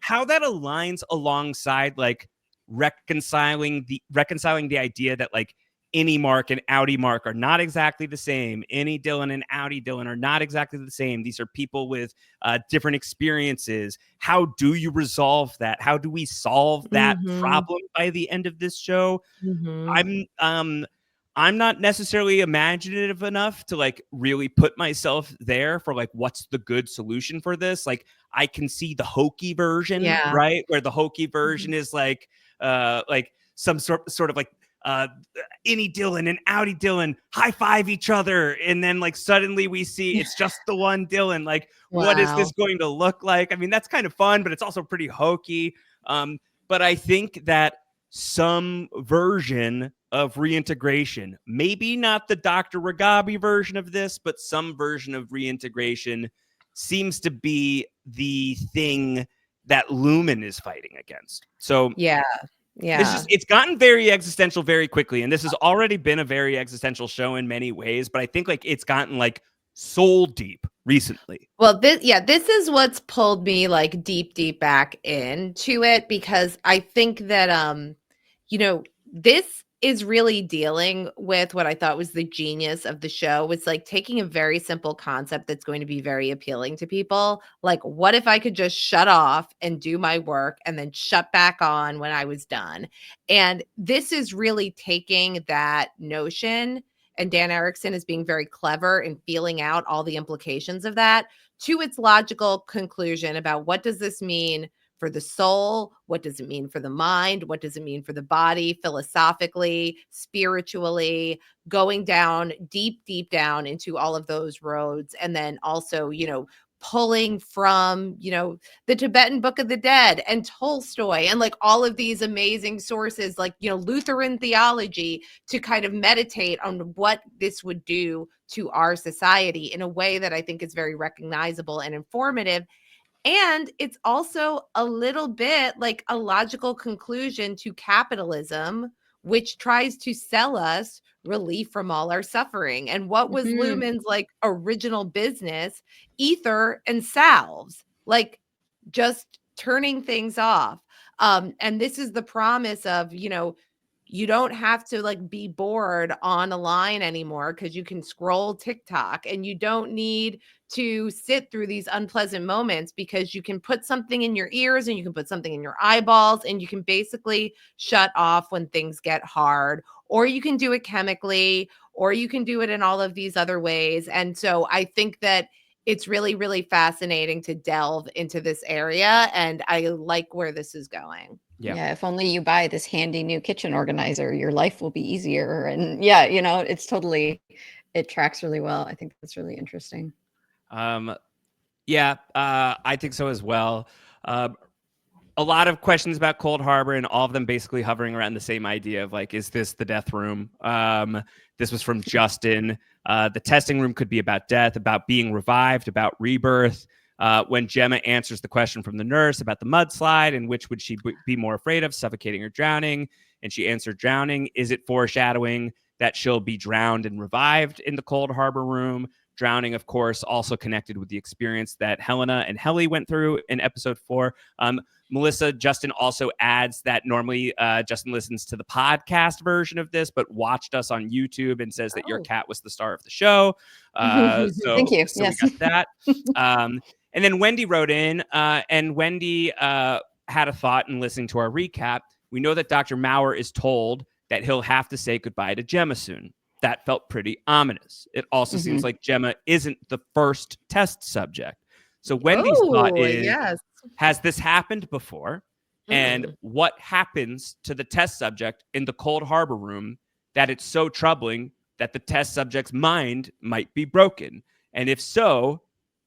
How that aligns alongside like reconciling the idea that like innie Mark and outie Mark are not exactly the same. Innie Dylan and outie Dylan are not exactly the same. These are people with different experiences. How do you resolve that? How do we solve that problem by the end of this show? I'm not necessarily imaginative enough to like really put myself there for like what's the good solution for this. Like I can see the hokey version, right? Where the hokey version is like some sort of like innie Dylan and outie Dylan high five each other, and then like suddenly we see it's just the one Dylan. Like, what is this going to look like? I mean, that's kind of fun, but it's also pretty hokey. But I think that some version of reintegration, maybe not the Dr. Ragabi version of this, but some version of reintegration seems to be the thing that Lumon is fighting against. So it's gotten very existential very quickly, and this has already been a very existential show in many ways, but I think like it's gotten like soul deep recently. Well, this is what's pulled me like deep back into it, because I think that this is really dealing with what I thought was the genius of the show. It's like taking a very simple concept that's going to be very appealing to people. Like, what if I could just shut off and do my work and then shut back on when I was done? And this is really taking that notion, and Dan Erickson is being very clever in feeling out all the implications of that to its logical conclusion about what does this mean for the soul? What does it mean for the mind? What does it mean for the body, philosophically, spiritually, going down, deep down into all of those roads. And then also, pulling from, the Tibetan Book of the Dead and Tolstoy and like all of these amazing sources, like, Lutheran theology, to kind of meditate on what this would do to our society in a way that I think is very recognizable and informative. And it's also a little bit like a logical conclusion to capitalism, which tries to sell us relief from all our suffering. And what was Mhm. Lumon's like original business? Ether and salves, like just turning things off. And this is the promise of, you don't have to like be bored on a line anymore because you can scroll TikTok, and you don't need to sit through these unpleasant moments because you can put something in your ears and you can put something in your eyeballs, and you can basically shut off when things get hard, or you can do it chemically, or you can do it in all of these other ways. And so I think that it's really, really fascinating to delve into this area, and I like where this is going. Yeah, if only you buy this handy new kitchen organizer, your life will be easier. And yeah, it's totally, it tracks really well. I think that's really interesting. I think so as well. A lot of questions about Cold Harbor, and all of them basically hovering around the same idea of like, is this the death room? This was from Justin. The testing room could be about death, about being revived, about rebirth. When Gemma answers the question from the nurse about the mudslide and which would she be more afraid of, suffocating or drowning, and she answered drowning, is it foreshadowing that she'll be drowned and revived in the Cold Harbor room? Drowning, of course, also connected with the experience that Helena and Helly went through in episode 4. Melissa, Justin also adds that normally Justin listens to the podcast version of this, but watched us on YouTube and says that your cat was the star of the show. Thank you. So Yes. we got that. And then Wendy wrote in, and Wendy had a thought in listening to our recap. We know that Dr. Maurer is told that he'll have to say goodbye to Gemma soon. That felt pretty ominous. It also seems like Gemma isn't the first test subject. So Wendy's thought is, yes. has this happened before? And what happens to the test subject in the Cold Harbor room that it's so troubling that the test subject's mind might be broken? And if so,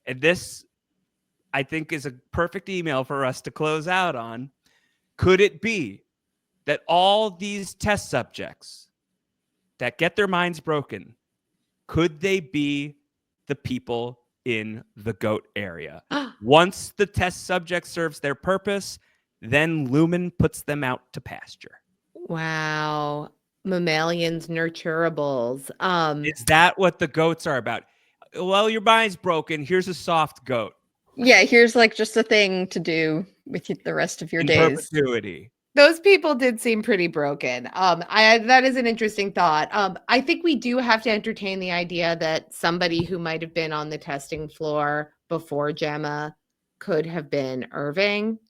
and this, I think, is a perfect email for us to close out on, could it be that all these test subjects that get their minds broken, could they be the people in the GOAT area? Once the test subject serves their purpose, then Lumon puts them out to pasture. Wow. Mammalians, nurturables. Is that what the goats are about? Well, your mind's broken. Here's a soft goat. Yeah, here's like just a thing to do with the rest of your in days. perpetuity. Those people did seem pretty broken. That is an interesting thought. I think we do have to entertain the idea that somebody who might have been on the testing floor before Gemma could have been Irving.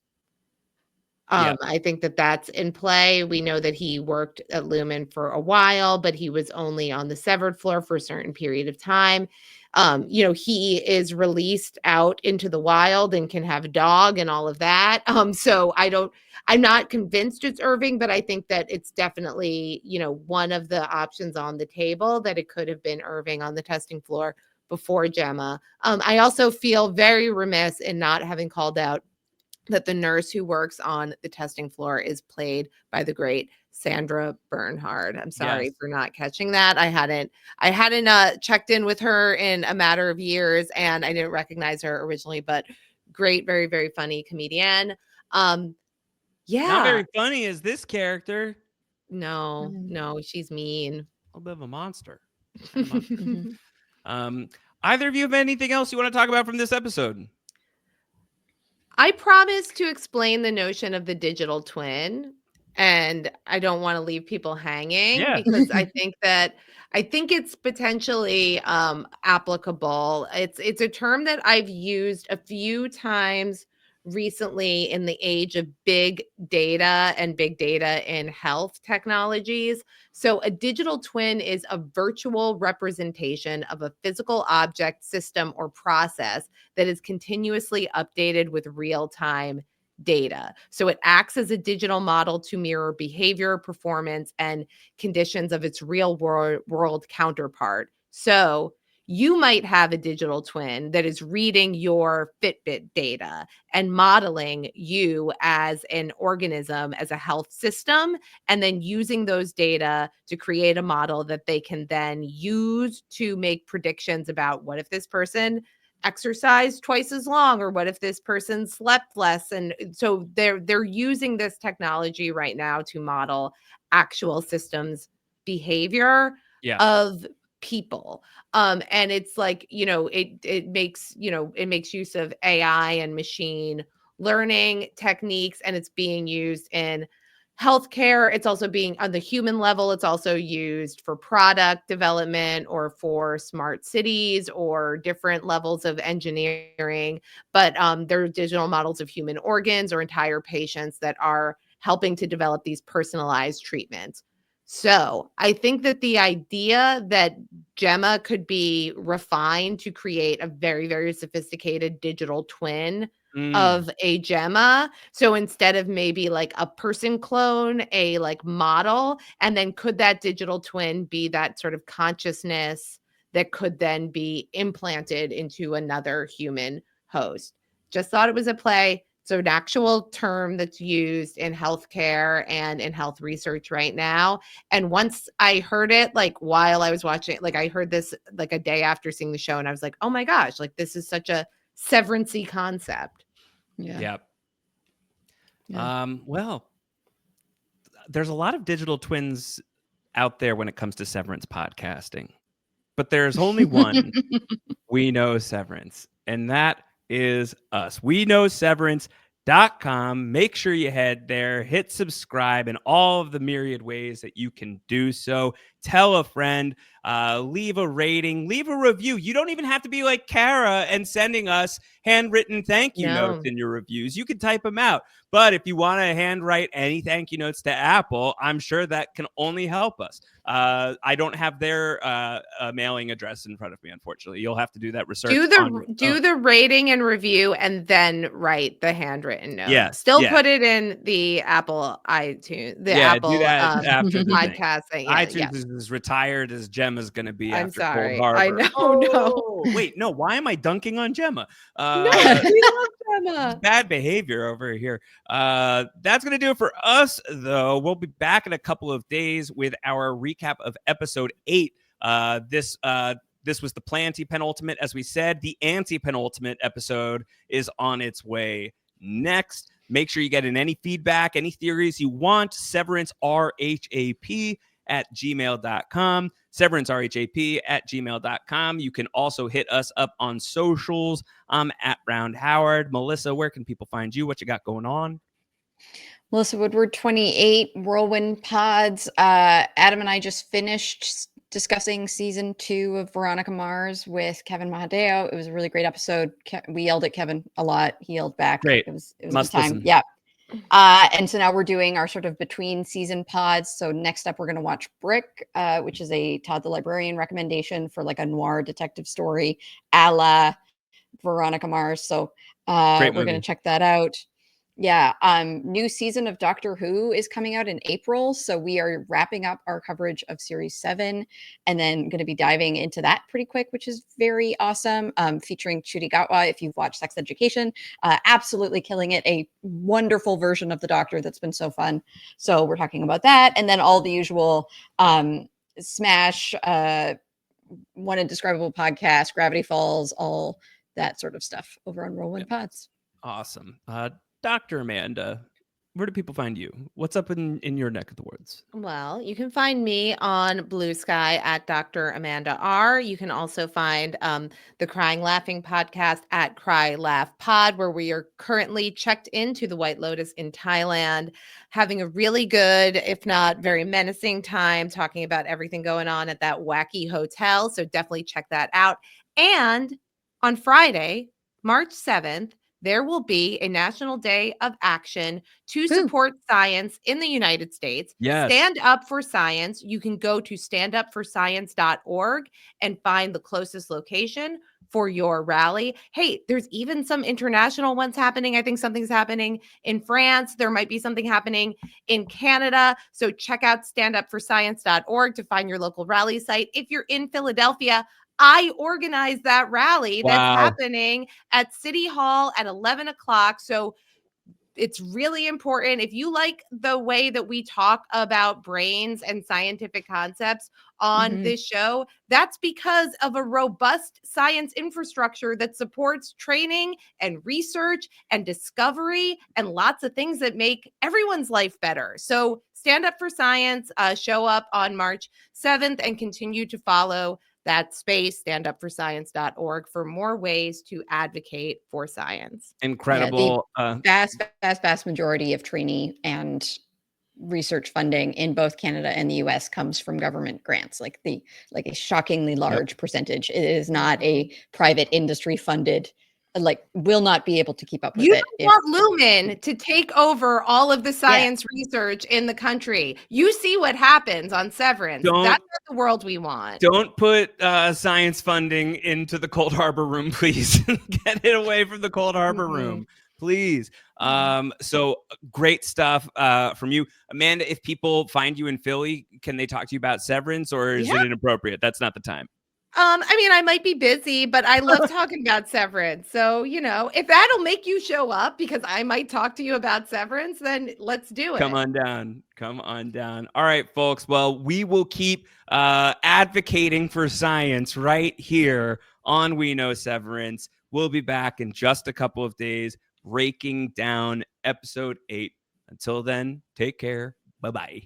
I think that that's in play. We know that he worked at Lumon for a while, but he was only on the severed floor for a certain period of time. He is released out into the wild and can have a dog and all of that. So I'm not convinced it's Irving, but I think that it's definitely, one of the options on the table, that it could have been Irving on the testing floor before Gemma. I also feel very remiss in not having called out that the nurse who works on the testing floor is played by the great Sandra Bernhard. I'm sorry for not catching that. I hadn't checked in with her in a matter of years, and I didn't recognize her originally, but great, very, very funny comedian. Not very funny as this character. No, she's mean. A little bit of a monster. Either of you have anything else you want to talk about from this episode? I promised to explain the notion of the digital twin, and I don't want to leave people hanging because I think it's potentially applicable. It's a term that I've used a few times recently in the age of big data and big data in health technologies. So a digital twin is a virtual representation of a physical object, system, or process that is continuously updated with real-time data. So it acts as a digital model to mirror behavior, performance, and conditions of its real world counterpart. So you might have a digital twin that is reading your Fitbit data and modeling you as an organism, as a health system, and then using those data to create a model that they can then use to make predictions about what if this person exercised twice as long, or what if this person slept less. And so they're using this technology right now to model actual systems behavior Yeah. of people. And it's like, it makes use of AI and machine learning techniques, and it's being used in healthcare. It's also being on the human level. It's also used for product development or for smart cities or different levels of engineering. But there are digital models of human organs or entire patients that are helping to develop these personalized treatments. So I think that the idea that Gemma could be refined to create a very, very sophisticated digital twin of a Gemma. So instead of maybe like a person clone, a like model, and then could that digital twin be that sort of consciousness that could then be implanted into another human host? Just thought it was a play. So an actual term that's used in healthcare and in health research right now. And once I heard it, like while I was watching, like I heard this like a day after seeing the show, and I was like, oh my gosh, like this is such a severance-y concept. Yeah. Well, there's a lot of digital twins out there when it comes to severance podcasting, but there's only one. We Know Severance, and that is us. We Know Severance.com. Make sure you head there, hit subscribe in all of the myriad ways that you can do so. Tell a friend, leave a rating, leave a review. You don't even have to be like Kara and sending us handwritten thank you notes in your reviews. You can type them out. But if you want to handwrite any thank you notes to Apple, I'm sure that can only help us. I don't have their mailing address in front of me, unfortunately. You'll have to do that research. Do the rating and review, and then write the handwritten note. Yes, Still put it in the Apple iTunes, Apple do that after the podcast thing. Yeah, iTunes is as retired as Gemma's going to be I'm after sorry. Cold Harbor. I know. No. Wait, no. Why am I dunking on Gemma? No, we love Gemma. Bad behavior over here. That's going to do it for us, though. We'll be back in a couple of days with our recap of episode 8. This was the penultimate, as we said. The anti-penultimate episode is on its way next. Make sure you get in any feedback, any theories you want. Severance, RHAP at gmail.com. Severance, RHAP at gmail.com. You can also hit us up on socials. I'm at Round Howard. Melissa, where can people find you? What you got going on? Melissa Woodward, 28 Whirlwind Pods. Adam and I just finished discussing season 2 of Veronica Mars with Kevin Mahadeo. It was a really great episode. We yelled at Kevin a lot. He yelled back. Great. It was a Must good time. listen. Yeah. And so now we're doing our sort of between season pods. So next up, we're going to watch Brick, which is a Todd the Librarian recommendation for like a noir detective story a la Veronica Mars. So we're going to check that out. Yeah. New season of Doctor Who is coming out in April. So we are wrapping up our coverage of series 7 and then going to be diving into that pretty quick, which is very awesome. Featuring Ncuti Gatwa. If you've watched Sex Education, absolutely killing it. A wonderful version of the Doctor that's been so fun. So we're talking about that. And then all the usual Smash, One Indescribable podcast, Gravity Falls, all that sort of stuff over on Whirlwind Pods. Awesome. Dr. Amanda, where do people find you? What's up in your neck of the woods? Well, you can find me on Blue Sky at Dr. Amanda R. You can also find the Crying Laughing podcast at Cry Laugh Pod, where we are currently checked into the White Lotus in Thailand, having a really good, if not very menacing time, talking about everything going on at that wacky hotel. So definitely check that out. And on Friday, March 7th, there will be a National Day of Action to support science in the United States. Yes. Stand Up for Science. You can go to standupforscience.org and find the closest location for your rally. Hey, there's even some international ones happening. I think something's happening in France. There might be something happening in Canada. So check out standupforscience.org to find your local rally site. If you're in Philadelphia, I organized that rally that's happening at City Hall at 11 o'clock. So it's really important. If you like the way that we talk about brains and scientific concepts on this show, that's because of a robust science infrastructure that supports training and research and discovery and lots of things that make everyone's life better. So Stand Up for Science. Show up on March 7th and continue to follow that space, standupforscience.org, for more ways to advocate for science. Incredible. Vast majority of trainee and research funding in both Canada and the US comes from government grants, like a shockingly large percentage. It is not a private industry funded, will not be able to keep up with You it. want Lumon to take over all of the science research in the country. You see what happens on Severance. That's not the world we want. Don't put science funding into the Cold Harbor room, please. Get it away from the Cold Harbor room, please. So great stuff from you. Amanda, if people find you in Philly, can they talk to you about Severance, or is it inappropriate? That's not the time. I mean, I might be busy, but I love talking about Severance. So, if that'll make you show up because I might talk to you about Severance, then let's do it. Come on down. Come on down. All right, folks. Well, we will keep advocating for science right here on We Know Severance. We'll be back in just a couple of days, breaking down episode 8. Until then, take care. Bye-bye.